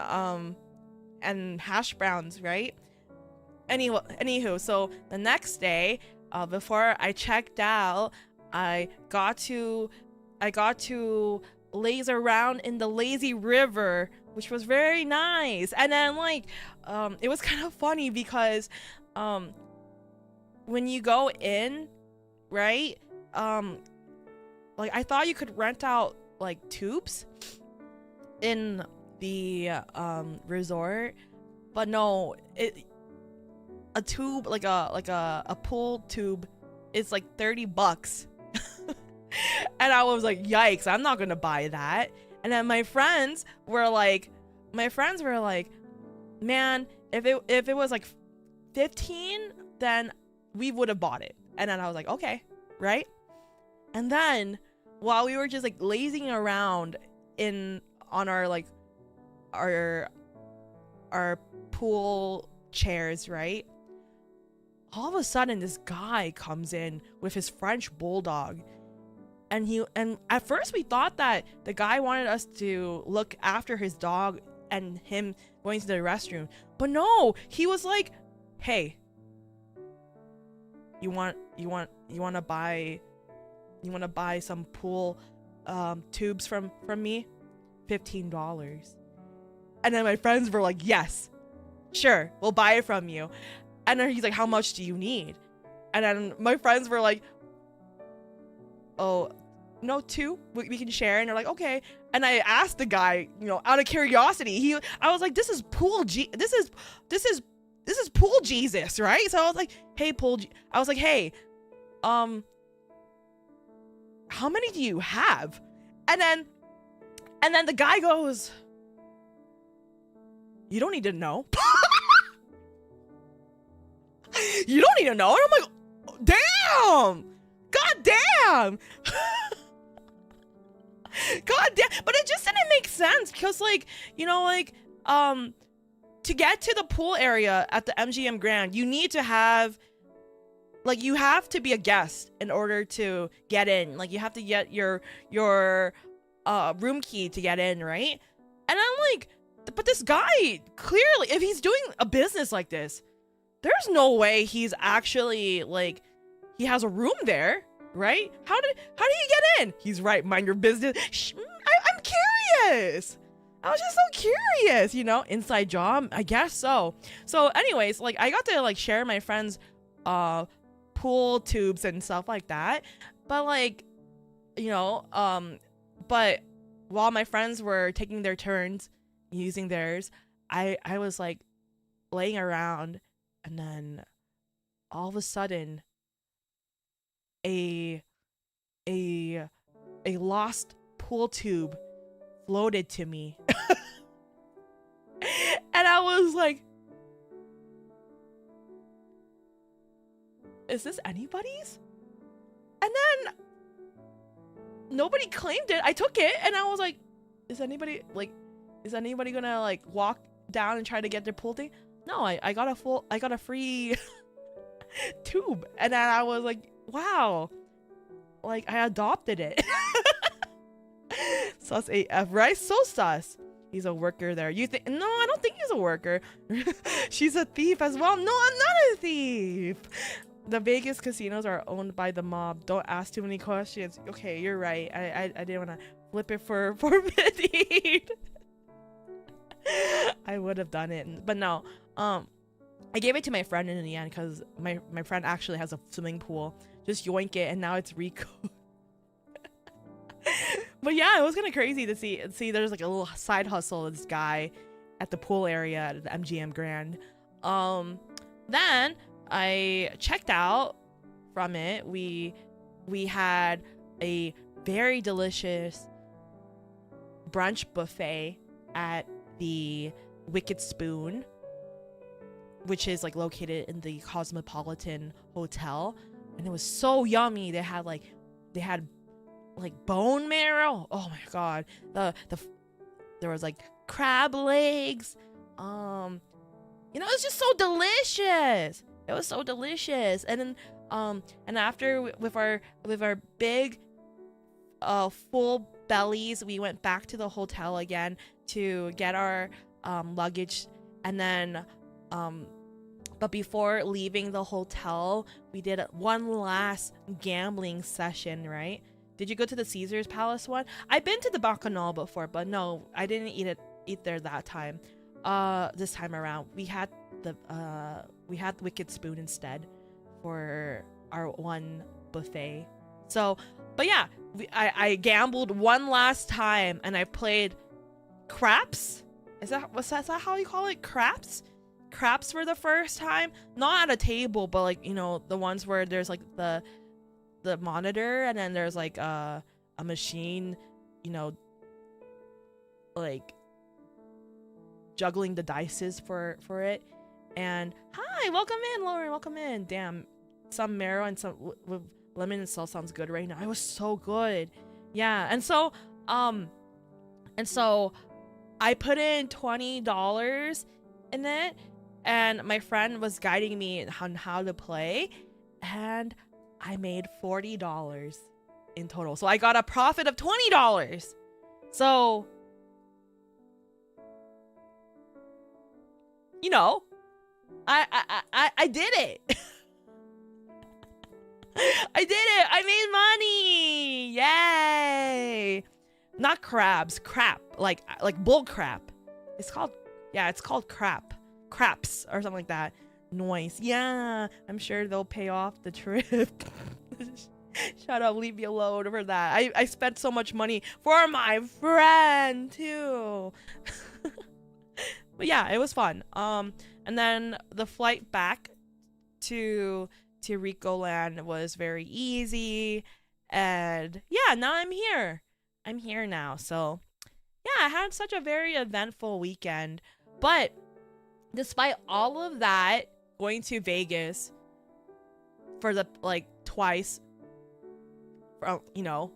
and hash browns, right? Anywho, so the next day, before I checked out, I got to laze around in the lazy river, which was very nice. And then like, it was kind of funny because when you go in, right, like I thought you could rent out like tubes in the resort, but no, a tube, like a pool tube, is like $30. And I was like, yikes, I'm not gonna buy that. And then my friends were like, man, if it was like 15, then we would have bought it. And then I was like, okay, right? And then while we were just like lazing around on our like our pool chairs, right? All of a sudden this guy comes in with his French bulldog, and at first we thought that the guy wanted us to look after his dog and him going to the restroom, but no, he was like, hey, you want to buy some pool tubes from me? $15. And then my friends were like, yes, sure, we'll buy it from you. And then he's like, how much do you need? And then my friends were like, oh, no, 2, we can share. And they're like, okay. And I asked the guy, you know, out of curiosity, I was like, this is pool Jesus, right? So I was like, hey, I was like, hey, how many do you have? And then the guy goes, you don't need to know. You don't need to know. And I'm like, damn, god damn. God damn. But it just didn't make sense because, like, you know, like, to get to the pool area at the MGM Grand, you need to have, like, you have to be a guest in order to get in. Like, you have to get your room key to get in, right? And I'm like, but this guy, clearly, if he's doing a business like this, there's no way he's actually, like, he has a room there, right? How did he get in? He's right, mind your business. I'm curious. I was just so curious, you know, inside job, I guess so. So anyways, like, I got to, like, share my friends' pool tubes and stuff like that. But, like, you know, but while my friends were taking their turns using theirs, I was, like, laying around, and then all of a sudden a lost pool tube floated to me. And I was like, is this anybody's? And then nobody claimed it. I took it and I was like, is anybody gonna, like, walk down and try to get their pool thing? No, I got a free tube. And then I was like, wow, like, I adopted it. Sus AF, right? So sus. He's a worker there. You think? No, I don't think he's a worker. She's a thief as well. No, I'm not a thief. The Vegas casinos are owned by the mob. Don't ask too many questions. Okay, you're right. I didn't want to flip it for Medivh. I would have done it, but no. I gave it to my friend in the end because my friend actually has a swimming pool. Just yoink it, and now it's Riko. But yeah, it was kind of crazy to see there's, like, a little side hustle of this guy at the pool area at the MGM Grand. Then I checked out from it. We had a very delicious brunch buffet at the Wicked Spoon, which is, like, located in the Cosmopolitan Hotel, and it was so yummy. They had bone marrow. Oh my god. There was, like, crab legs. You know, it was just so delicious. It was so delicious. And then and after with our big full bellies, we went back to the hotel again to get our luggage. And then but before leaving the hotel, we did one last gambling session, right? Did you go to the Caesar's Palace one? I've been to the Bacchanal before, but no, I didn't eat there that time. This time around, we had the Wicked Spoon instead for our one buffet. So, but yeah, I gambled one last time and I played craps. Is that how you call it? Craps? Craps for the first time, not at a table, but, like, you know, the ones where there's, like, the monitor, and then there's, like, a machine, you know, like, juggling the dices for it. And hi, welcome in, Lauren, welcome in. Damn, some marrow and some with lemon and salt sounds good right now. It was so good. Yeah. And so I put in $20 in it, and my friend was guiding me on how to play, and I made $40 in total. So I got a profit of $20. So, you know, I did it. I did it. I made money. Yay. Not crabs, crap. Like bull crap. It's called crap. craps or something like that. Noise. Yeah, I'm sure they'll pay off the trip. Shut up, leave me alone for that. I spent so much money for my friend too. But yeah, it was fun. And then the flight back to Riko Land was very easy. And yeah, now I'm here. I'm here now. So yeah, I had such a very eventful weekend. But despite all of that, going to Vegas for the like twice from, you know,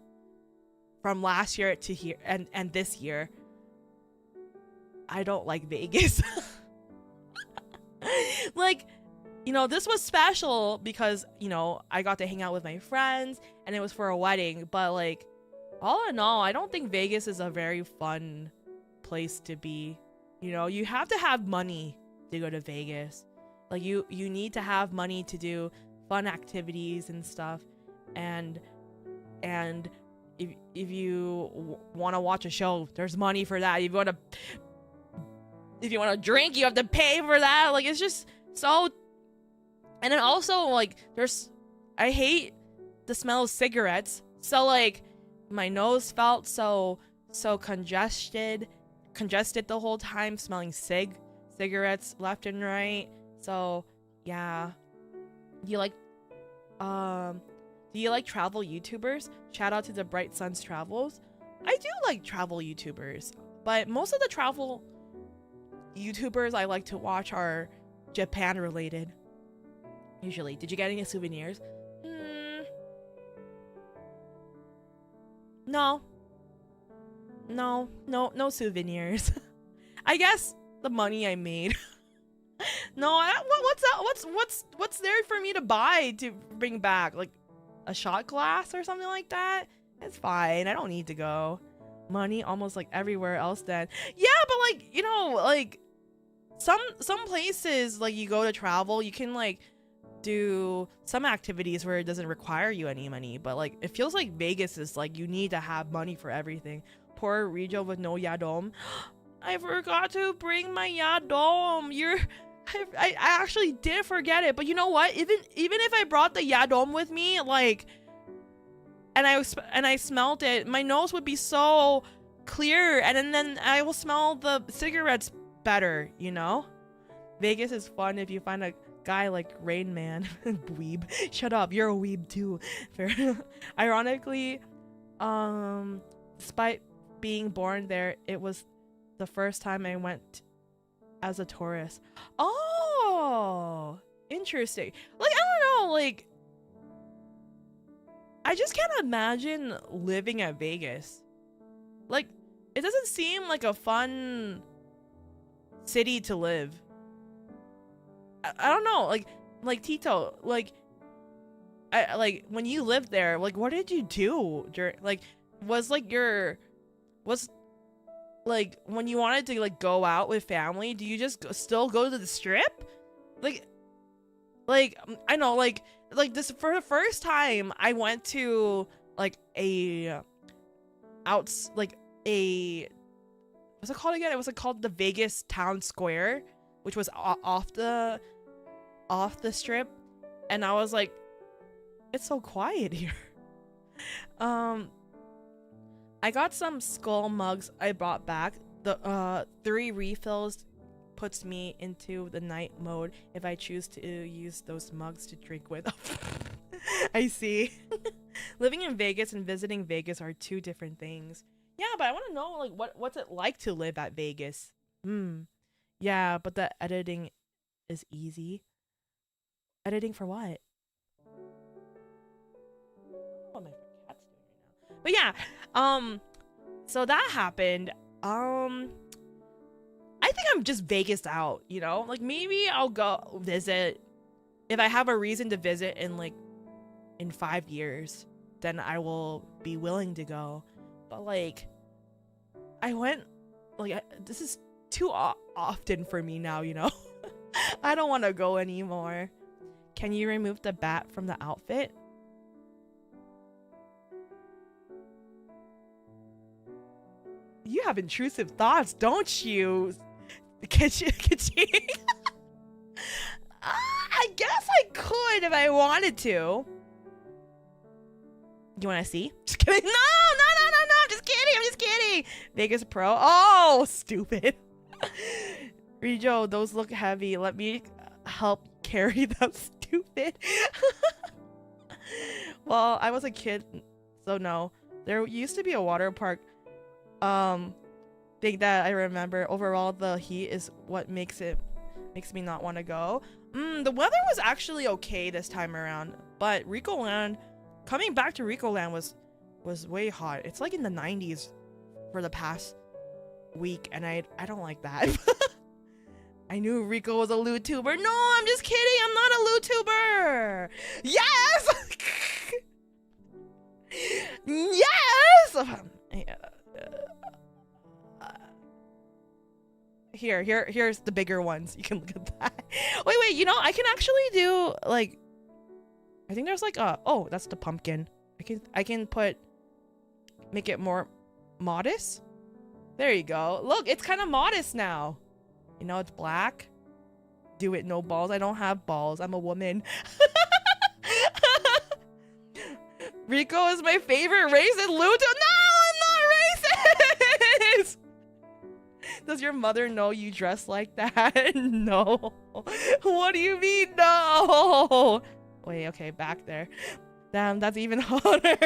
from last year to here and this year, I don't like Vegas. Like, you know, this was special because, you know, I got to hang out with my friends and it was for a wedding, but like all in all, I don't think Vegas is a very fun place to be. You know, you have to have money to go to Vegas. Like you need to have money to do fun activities and stuff. And if you want to watch a show, there's money for that. If you want to drink, you have to pay for that. Like, it's just so. And then also, like, I hate the smell of cigarettes. So like my nose felt so congested the whole time, smelling cigarettes left and right. So yeah. Do you like travel YouTubers? Shout out to the Bright Suns Travels. I do like travel YouTubers, but most of the travel YouTubers I like to watch are Japan related. Usually. Did you get any souvenirs? No souvenirs. I guess the money I made. No, what's there for me to buy to bring back? Like a shot glass or something like that? It's fine. I don't need to go. Money almost like everywhere else then. Yeah, but like, you know, like some places like you go to travel, you can like do some activities where it doesn't require you any money, but like it feels like Vegas is like you need to have money for everything. Poor region with no yadom. I forgot to bring my yadom. I actually did forget it, but you know what? Even if I brought the yadom with me, like, and I smelled it, my nose would be so clear, and then I will smell the cigarettes better. You know, Vegas is fun if you find a guy like Rain Man. Weeb. Shut up. You're a weeb too. Ironically, despite being born there, it was the first time I went as a tourist. Oh, interesting. Like, I don't know, like I just can't imagine living at Vegas. Like, it doesn't seem like a fun city to live. I don't know, like Tito, like when you lived there, like what did you do during, like was like when you wanted to like go out with family, do you just still go to the strip? Like I know, like this for the first time I went to like what's it called again? It was like called the Vegas Town Square, which was off the strip, and I was like, it's so quiet here. I got some skull mugs I brought back. The 3 refills puts me into the night mode if I choose to use those mugs to drink with. I see. Living in Vegas and visiting Vegas are 2 different things. Yeah, but I want to know like what's it like to live at Vegas. Yeah, but the editing is easy. Editing for what? What my cat's doing right now. But yeah, so that happened. I think I'm just Vegas out, you know? Like maybe I'll go visit if I have a reason to visit in 5 years, then I will be willing to go. But like I went like this is too often for me now, you know? I don't want to go anymore. Can you remove the bat from the outfit? You have intrusive thoughts, don't you? Can you? could if I wanted to. You want to see? Just kidding. No, I'm just kidding. Vegas Pro. Oh, stupid. Rijo, those look heavy. Let me help carry them. Stupid. Well, I was a kid, so no. There used to be a water park thing that I remember. Overall, the heat is what makes me not want to go. The weather was actually okay this time around, but Riko Land, coming back to Riko Land was way hot. It's like in the 90s for the past week, and I don't like that. I knew Riko was a VTuber. No, I'm just kidding. I'm not a VTuber. Yes. Yes. Here's the bigger ones. You can look at that. Wait, you know, I can actually do like, I think there's like a, oh, that's the pumpkin. I can make it more modest. There you go. Look, it's kind of modest now. You know, it's black. Do it, no balls. I don't have balls. I'm a woman. Riko is my favorite race in Luto. No, I'm not racist. Does your mother know you dress like that? No. What do you mean, no? Wait, okay, back there. Damn, that's even hotter.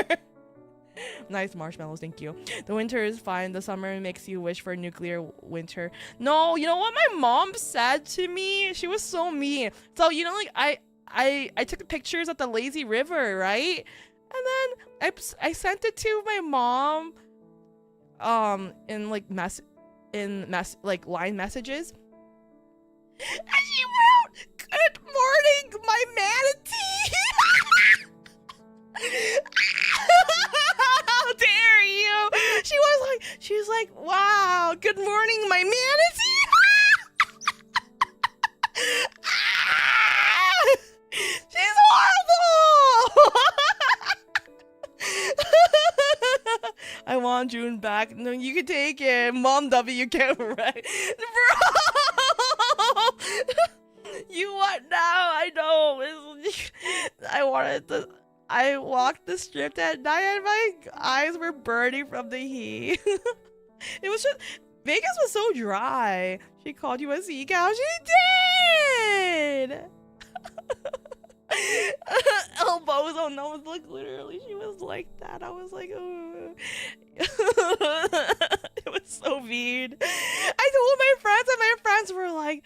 Nice marshmallows, thank you. The winter is fine. The summer makes you wish for nuclear winter. No, you know what my mom said to me? She was so mean. So, you know, like I took pictures at the lazy river, right? And then I sent it to my mom in like like line messages. And she wrote, "Good morning, my manatee." How dare you? She was like, "Wow, good morning, my manatee." She's horrible. I want June back. No, you can take it. Mom W can't right. Bro. You what now? I know. I walked the strip that night and my eyes were burning from the heat. It was just, Vegas was so dry. She called you a sea cow. She did. El Bozo knows, like literally she was like that. I was like, oh. It was so mean. I told my friends and my friends were like,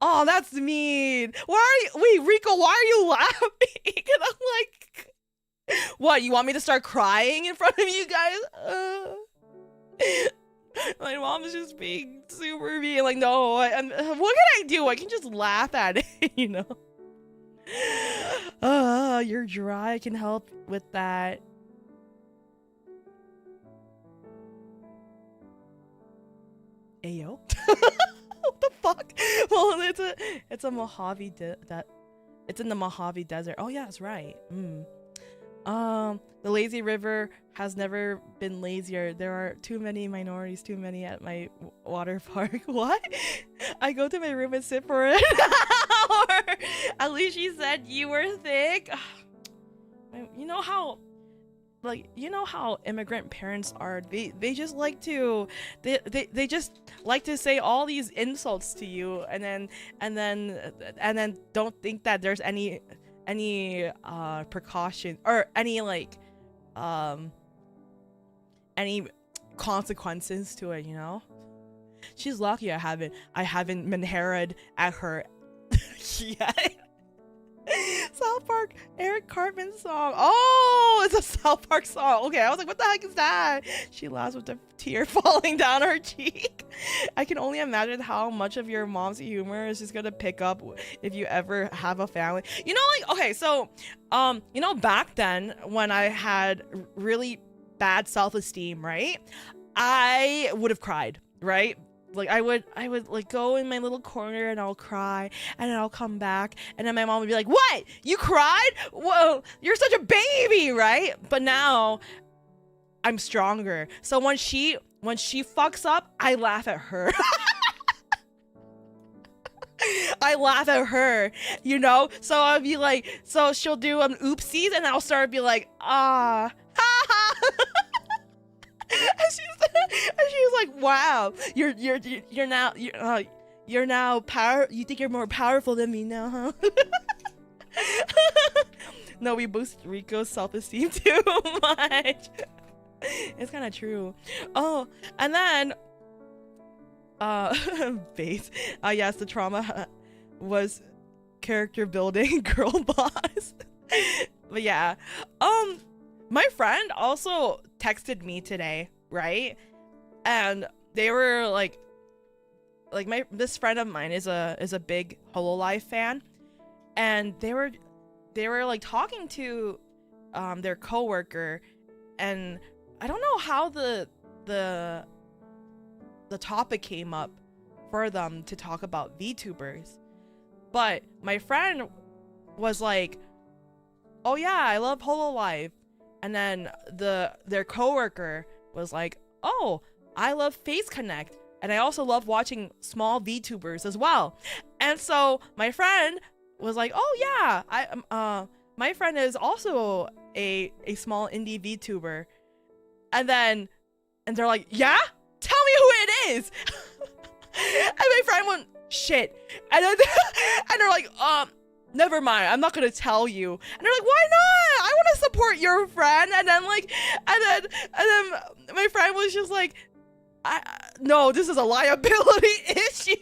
oh, that's mean. Wait, Riko, why are you laughing? And I'm like, what, you want me to start crying in front of you guys? My mom's just being super mean. Like, no, what can I do? I can just laugh at it, you know? You're dry. I can help with that. Ayo. What the fuck? Well, it's a Mojave it's in the Mojave Desert. Oh yeah, that's right. The lazy river has never been lazier. There are too many minorities, too many at my water park. What? I go to my room and sit for an hour. At least she said you were thick. You know how, like, you know how immigrant parents are. They just like to they just like to say all these insults to you, and then don't think that there's any precaution or any like any consequences to it, you know? She's lucky I haven't been harried at her yet. South Park, Eric Cartman song. Oh, it's a South Park song. Okay, I was like, what the heck is that? She laughs with a tear falling down her cheek. I can only imagine how much of your mom's humor is just gonna pick up if you ever have a family. You know, like, okay, so, you know, back then when I had really bad self-esteem, right? I would have cried, right? Like I would like go in my little corner and I'll cry, and then I'll come back, and then my mom would be like, "What? You cried? Whoa, you're such a baby," right? But now I'm stronger. So when she fucks up, I laugh at her. I laugh at her, you know. So I'll be like, so she'll do oopsies, and I'll start to be like, ha ha. And she's like, wow, you're now power. You think you're more powerful than me now, huh? No, we boost Riko's self-esteem too much. It's kind of true. Oh, and then base. Yes, the trauma was character building girl boss. But yeah, my friend also texted me today, right? And they were like this friend of mine is a big Hololive fan, and they were like talking to their coworker, and I don't know how the topic came up for them to talk about VTubers, but my friend was like, oh yeah, I love Hololive, and then their coworker was like, oh, I love Face Connect, and I also love watching small VTubers as well. And so my friend was like, oh yeah, my friend is also a small indie VTuber. And they're like, yeah, tell me who it is. And my friend went, shit. And then and they're like, never mind, I'm not gonna tell you. And they're like, why not? I want to support your friend. And then my friend was just like, no, this is a liability issue.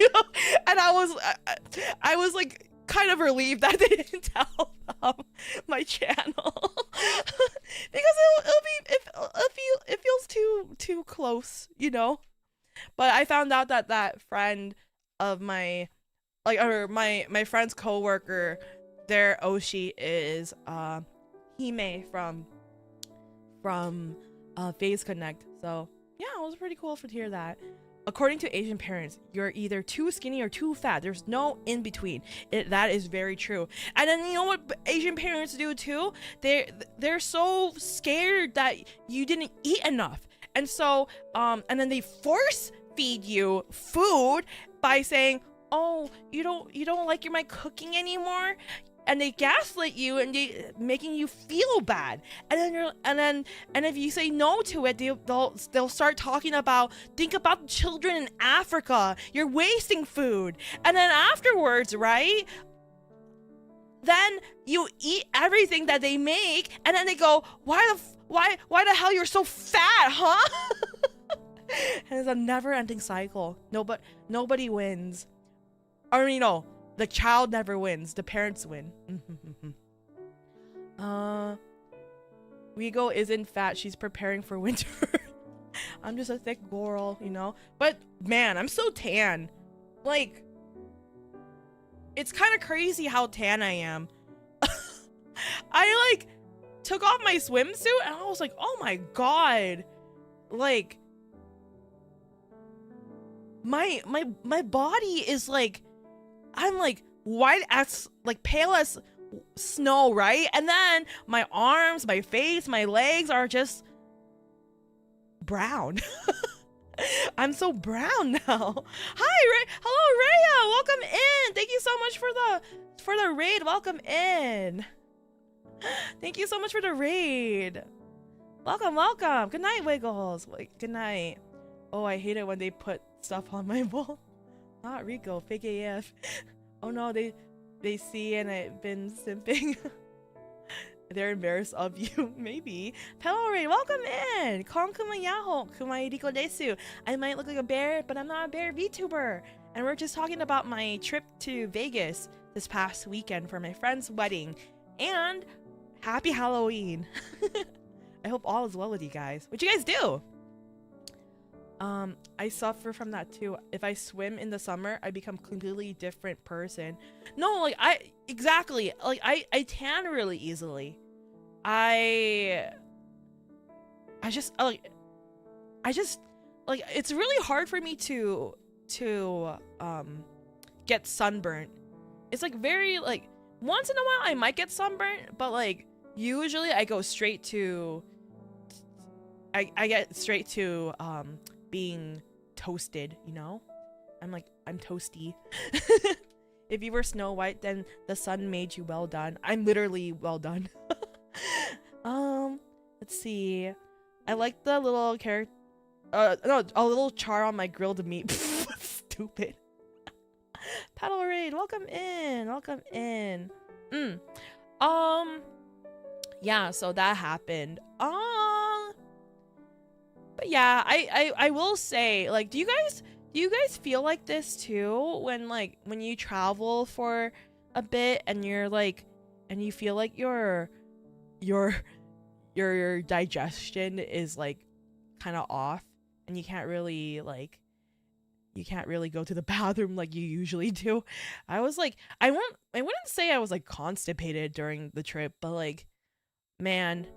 And I was like kind of relieved that they didn't tell my channel. Because it feels too close, you know. But I found out that friend of my my friend's coworker, their Oshi is Hime from Phase Connect. So yeah, it was pretty cool to hear that. According to Asian parents, you're either too skinny or too fat. There's no in between. That is very true. And then you know what Asian parents do too? They're so scared that you didn't eat enough, and so and then they force feed you food by saying, oh, you don't like my cooking anymore, and they gaslight you and they making you feel bad. And if you say no to it, they'll start talking about, think about children in Africa, you're wasting food. And then afterwards, right, then you eat everything that they make, and then they go, why the hell you're so fat, huh? And it's a never-ending cycle. Nobody wins. Or you know, the child never wins, the parents win. Rigo isn't fat, she's preparing for winter. I'm just a thick girl, you know. But man, I'm so tan. Like, it's kind of crazy how tan I am. I like took off my swimsuit and I was like, oh my god, like my body is like, I'm like white as, like pale as snow, right? And then my arms, my face, my legs are just brown. I'm so brown now. Hi, hello, Rhea. Welcome in. Thank you so much for the raid. Welcome in. Thank you so much for the raid. Welcome. Good night, Wiggles. Wait, good night. Oh, I hate it when they put stuff on my wall. Not Rico, fake AF. Oh no, they see and I've been simping. They're embarrassed of you, maybe. Hello, Ray, welcome in. KonKuma Yaho, Kumae Riko desu. I might look like a bear, but I'm not a bear VTuber. And we're just talking about my trip to Vegas this past weekend for my friend's wedding. And happy Halloween. I hope all is well with you guys. What you guys do? I suffer from that too. If I swim in the summer, I become a completely different person. No, like exactly. Like I tan really easily. I just like it's really hard for me to get sunburnt. It's like very like once in a while I might get sunburnt, but like usually I go straight to I get straight to being toasted, you know? I'm toasty. If you were Snow White, then the sun made you well done. I'm literally well done. Let's see. I like the little character. No, a little char on my grilled meat. Stupid. Paddle Raid, welcome in. Welcome in. Yeah, so that happened. But yeah, I will say, like, do you guys feel like this too when you travel for a bit and you're like, and you feel like your digestion is like kind of off and you can't really go to the bathroom like you usually do? I was like, I wouldn't say I was like constipated during the trip, but like, man,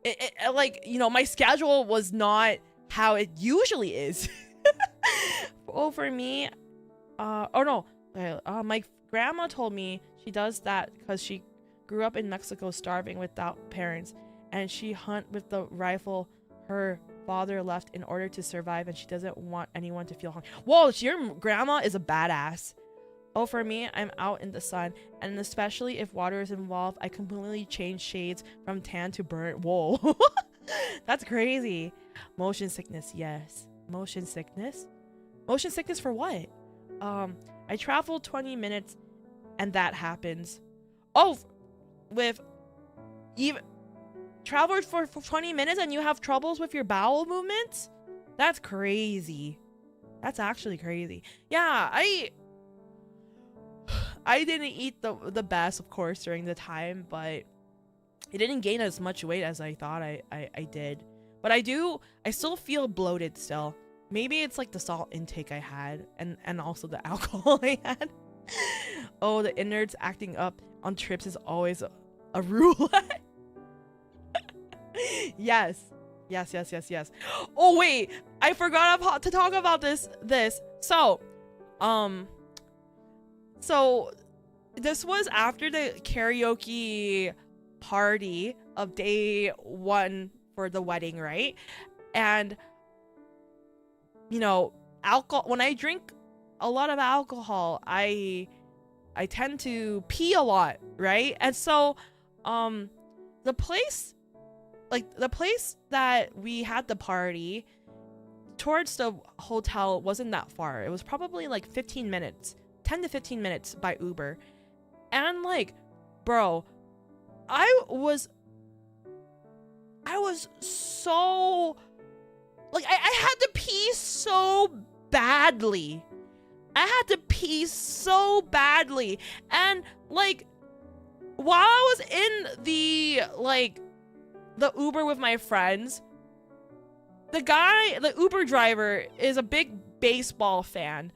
it like, you know, my schedule was not how it usually is. Oh, for me, my grandma told me she does that because she grew up in Mexico starving without parents, and she hunt with the rifle her father left in order to survive, and she doesn't want anyone to feel hungry. Whoa, your grandma is a badass. Oh, for me, I'm out in the sun, and especially if water is involved, I completely change shades from tan to burnt. Whoa. That's crazy. Motion sickness, yes. Motion sickness? Motion sickness for what? I traveled 20 minutes and that happens. Oh, with even traveled for 20 minutes and you have troubles with your bowel movements? That's crazy. That's actually crazy. Yeah, I didn't eat the best, of course, during the time, but it didn't gain as much weight as I thought I did. But I still feel bloated still. Maybe it's like the salt intake I had and also the alcohol I had. Oh, the innards acting up on trips is always a rule. Yes. Oh wait, I forgot to talk about this. So this was after the karaoke party of day 1 for the wedding, right? And you know, alcohol, when I drink a lot of alcohol, I tend to pee a lot, right? And so the place that we had the party towards the hotel wasn't that far. It was probably like 15 minutes, 10 to 15 minutes by Uber. And like, bro, I was so like, I had to pee so badly. And like, while I was in the Uber with my friends, the Uber driver is a big baseball fan.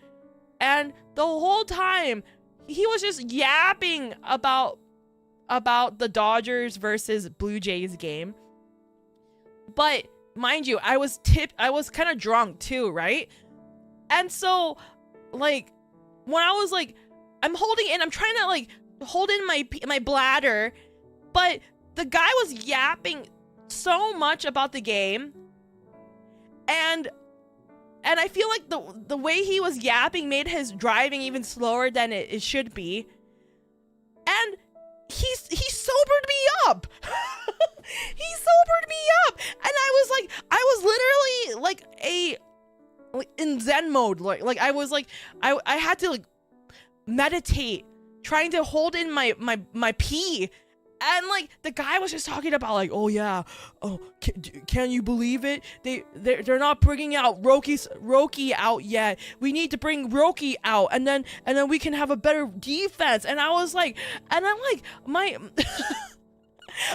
And the whole time he was just yapping about the Dodgers versus Blue Jays game. But mind you, I was kind of drunk too, right? And so like, when I was like, I'm trying to like hold in my bladder, but the guy was yapping so much about the game, and I feel like the way he was yapping made his driving even slower than it should be, and he sobered me up. He sobered me up, and I was literally like in Zen mode, like I was like, I had to like meditate, trying to hold in my pee. And like, the guy was just talking about like, oh yeah, oh, can you believe it? They're not bringing out Roki out yet. We need to bring Roki out, and then we can have a better defense. And I was like, and I'm like,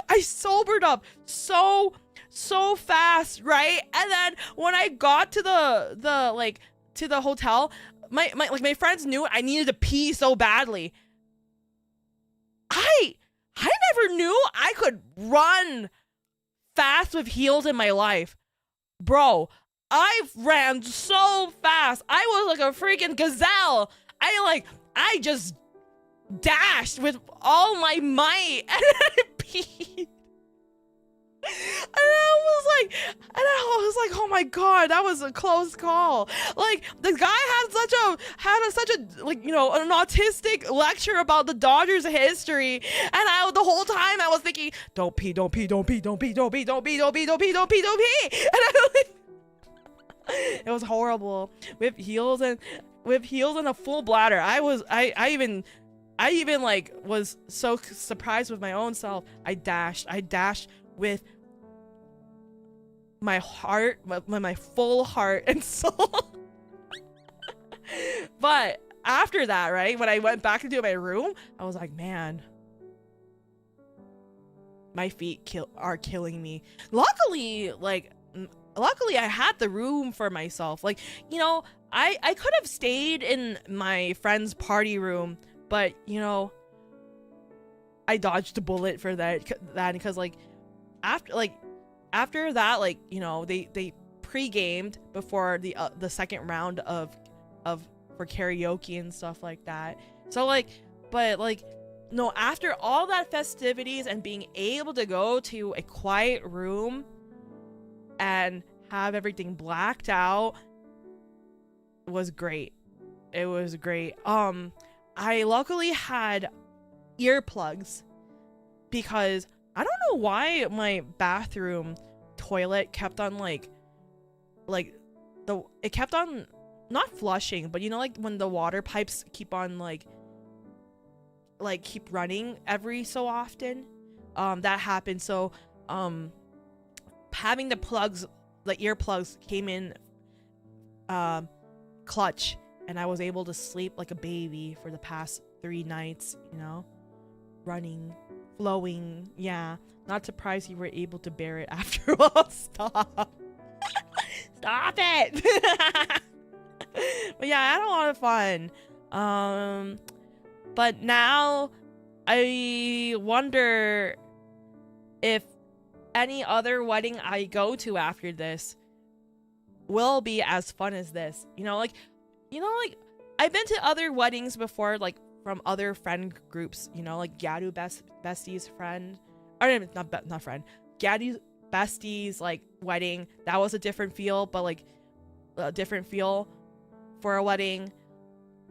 I sobered up so fast, right? And then when I got to the hotel, my friends knew I needed to pee so badly. I never knew I could run fast with heels in my life. Bro, I ran so fast. I was like a freaking gazelle. I just dashed with all my might, and I peed. And I was like, oh my god, that was a close call. Like, the guy had such a like, you know, an autistic lecture about the Dodgers history, and the whole time I was thinking, don't pee, don't pee, don't pee, don't pee, don't pee, don't pee, don't pee, don't pee, don't pee, don't pee, and I like, it was horrible with heels and a full bladder. I even like was so surprised with my own self. I dashed with my heart, my full heart and soul. But after that, right, when I went back into my room, I was like, man, my feet are killing me. Luckily, I had the room for myself. Like, you know, I could have stayed in my friend's party room, but, you know, I dodged a bullet for that because, like, after that, like, you know, they pre-gamed before the second round of for karaoke and stuff like that. So, like, but, like, no, after all that festivities and being able to go to a quiet room and have everything blacked out was great. It was great. I luckily had earplugs because I don't know why my bathroom toilet kept on it kept on not flushing, but you know, like when the water pipes keep on like keep running every so often, that happened. So having the earplugs came in clutch, and I was able to sleep like a baby for the past 3 nights, you know, running, flowing. Yeah, not surprised you were able to bear it after a while. Stop it. But yeah, I had a lot of fun. But now I wonder if any other wedding I go to after this will be as fun as this. You know, like I've been to other weddings before, like from other friend groups, you know, like Gadu bestie's friend, or not friend, Gadu's bestie's like wedding. That was a different feel, but like a different feel for a wedding.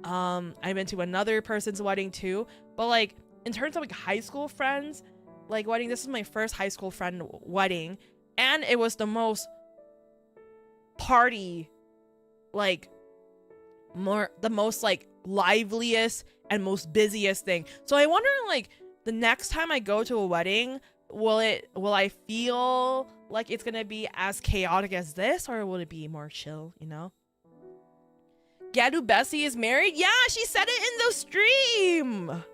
I've been to another person's wedding too, but like in terms of like high school friends like wedding, this is my first high school friend wedding, and it was the most party, like the most like liveliest and most busiest thing. So I wonder, like, the next time I go to a wedding, will I feel like it's gonna be as chaotic as this, or will it be more chill, you know? Gadu Bessie is married? Yeah, she said it in the stream.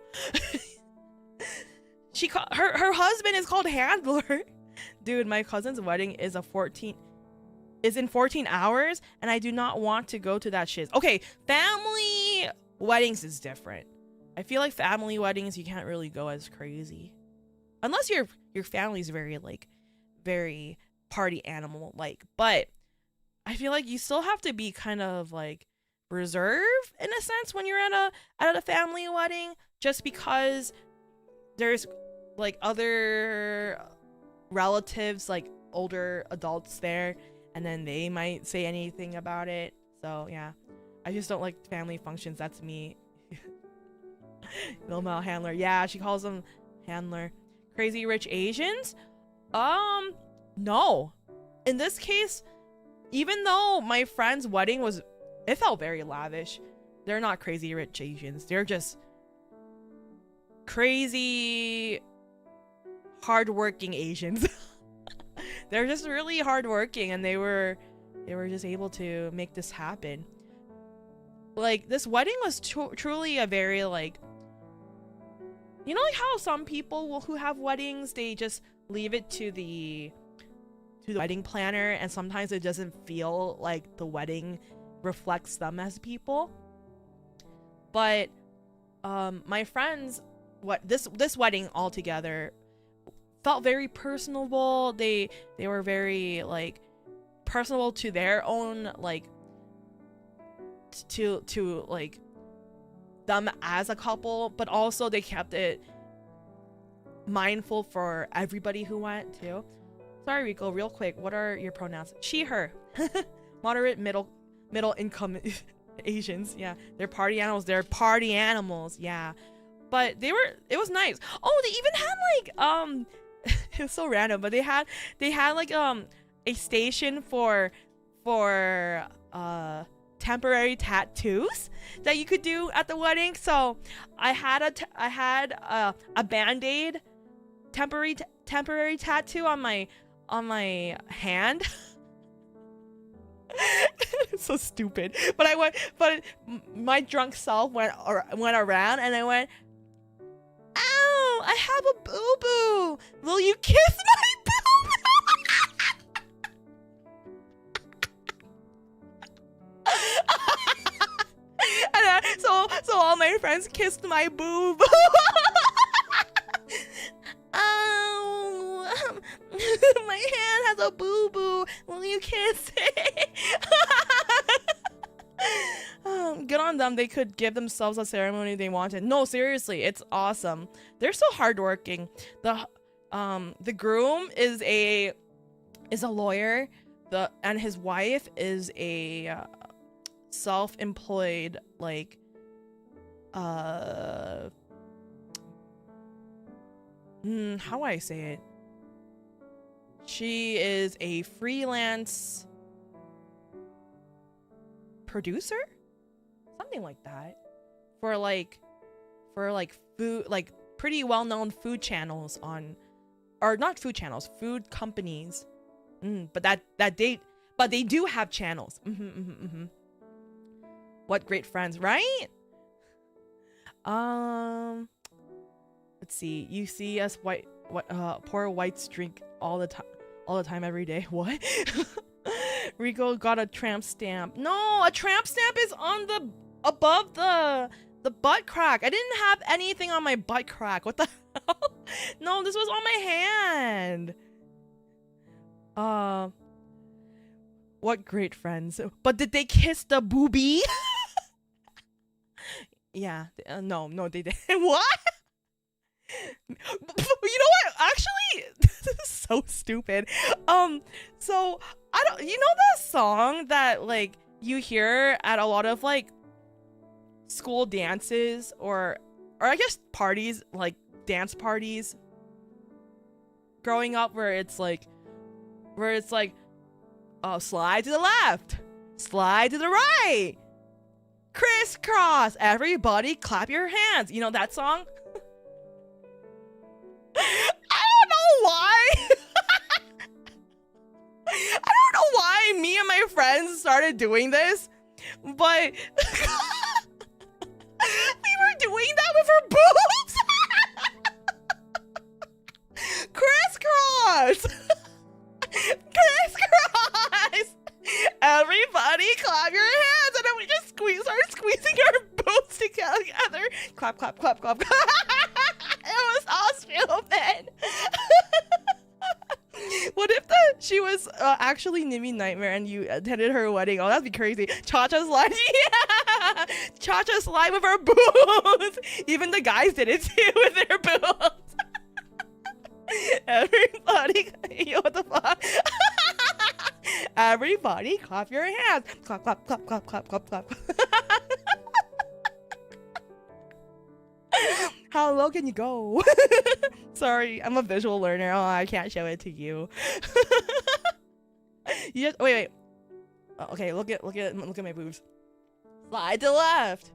Her husband is called Handler. Dude, my cousin's wedding is in 14 hours, and I do not want to go to that shit. Okay, family weddings is different. I feel like family weddings, you can't really go as crazy. Unless your family's very party animal like. But I feel like you still have to be kind of like reserved in a sense when you're at a family wedding, just because there's like other relatives, like older adults there, and then they might say anything about it. So yeah, I just don't like family functions. That's me. Vilma Handler. Yeah, she calls them Handler. Crazy Rich Asians? No. In this case, even though my friend's wedding it felt very lavish, they're not crazy rich Asians. They're just crazy hardworking Asians. They're just really hardworking, and they were just able to make this happen. Like, this wedding was truly a very, like, you know, like how some people who have weddings, they just leave it to the wedding planner, and sometimes it doesn't feel like the wedding reflects them as people. But my friends, this wedding altogether felt very personable. They were very like personable to their own, like, to like them as a couple, but also they kept it mindful for everybody who went too. Sorry, Rico. Real quick, what are your pronouns? She, her. Moderate, middle income Asians. Yeah, they're party animals. They're party animals. Yeah, but it was nice. Oh, they even had like it was so random, but they had like a station for temporary tattoos that you could do at the wedding. So I had a band-aid temporary tattoo on my hand. So stupid. But my drunk self went around and I went, ow, I have a boo-boo. Will you kiss my boo-boo? And so all my friends kissed my boob. Ow, my hand has a boo boo. Will you kiss it? Good on them. They could give themselves a ceremony they wanted. No, seriously, it's awesome. They're so hardworking. The groom is a lawyer. And his wife is a self-employed, like how do I say it? She is a freelance producer, something like that, for food, like pretty well-known food channels or not food channels, food companies. But they do have channels. What great friends, right? Let's see. You see us poor whites drink all the time every day. What? Riko got a tramp stamp. No, a tramp stamp is on above the butt crack. I didn't have anything on my butt crack. What the hell? No, this was on my hand. What great friends. But did they kiss the boobie? Yeah. No, they didn't. What? You know what? Actually, this is so stupid. So I don't. You know that song that like you hear at a lot of like school dances or I guess parties, like dance parties. Growing up, where it's like, slide to the left, slide to the right, crisscross, everybody clap your hands. You know that song? I don't know why. I don't know why me and my friends started doing this, but we were doing that with our boobs. Crisscross. Crisscross. Everybody clap your hands, and then we just started squeezing our boobs together. Clap, clap, clap, clap, clap. It was all stupid. What if she was actually Nimi Nightmare and you attended her wedding? Oh, that'd be crazy. Cha-cha slide. Yeah! Cha-cha slide with our boobs. Even the guys did it too with their boobs. Everybody, yo, what the fuck? Everybody clap your hands. Clap, clap, clap, clap, clap, clap, clap. How low can you go? Sorry, I'm a visual learner. Oh, I can't show it to you. You just wait. Oh, okay, look at my boobs. Slide to the left.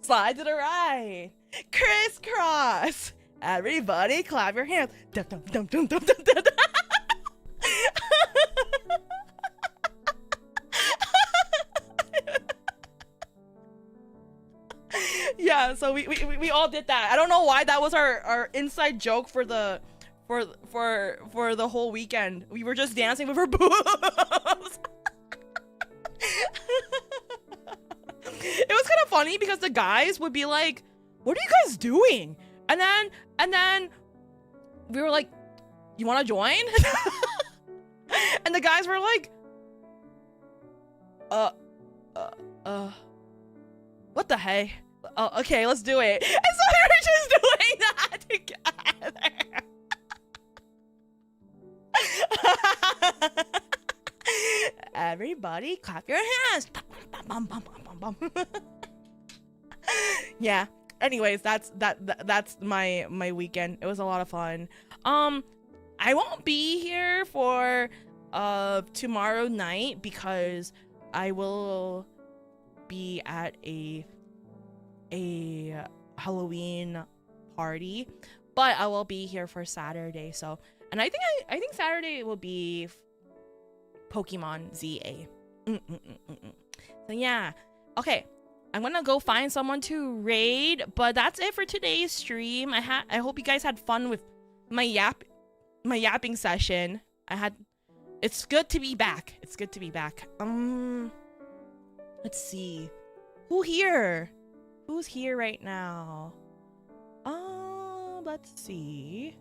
Slide to the right. Crisscross. Everybody clap your hands. Dum, dum, dum, dum, dum, dum, dum. Yeah, so we all did that. I don't know why that was our inside joke for the whole weekend. We were just dancing with our boobs. It was kind of funny because the guys would be like, "What are you guys doing?" And then we were like, "You want to join?" And the guys were like, what the hey? Oh, okay, let's do it. And so we were just doing that together. Everybody clap your hands. Yeah. Anyways, that's my weekend. It was a lot of fun. I won't be here for tomorrow night because I will be at a Halloween party, but I will be here for Saturday. So, and I think Saturday will be Pokemon ZA. So yeah, okay. I'm gonna go find someone to raid, but that's it for today's stream. I hope you guys had fun with my yapping session. It's good to be back. It's good to be back. Let's see. Who's here right now? Let's see.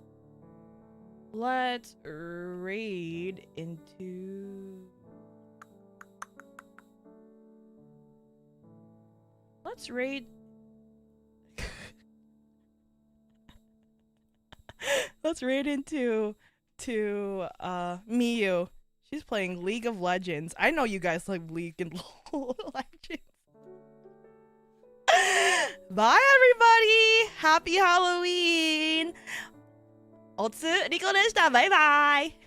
Let's raid into... Let's raid... Let's raid into Miyu. She's playing League of Legends. I know you guys like League of Legends. Bye everybody! Happy Halloween! おつりこでした。バイバイ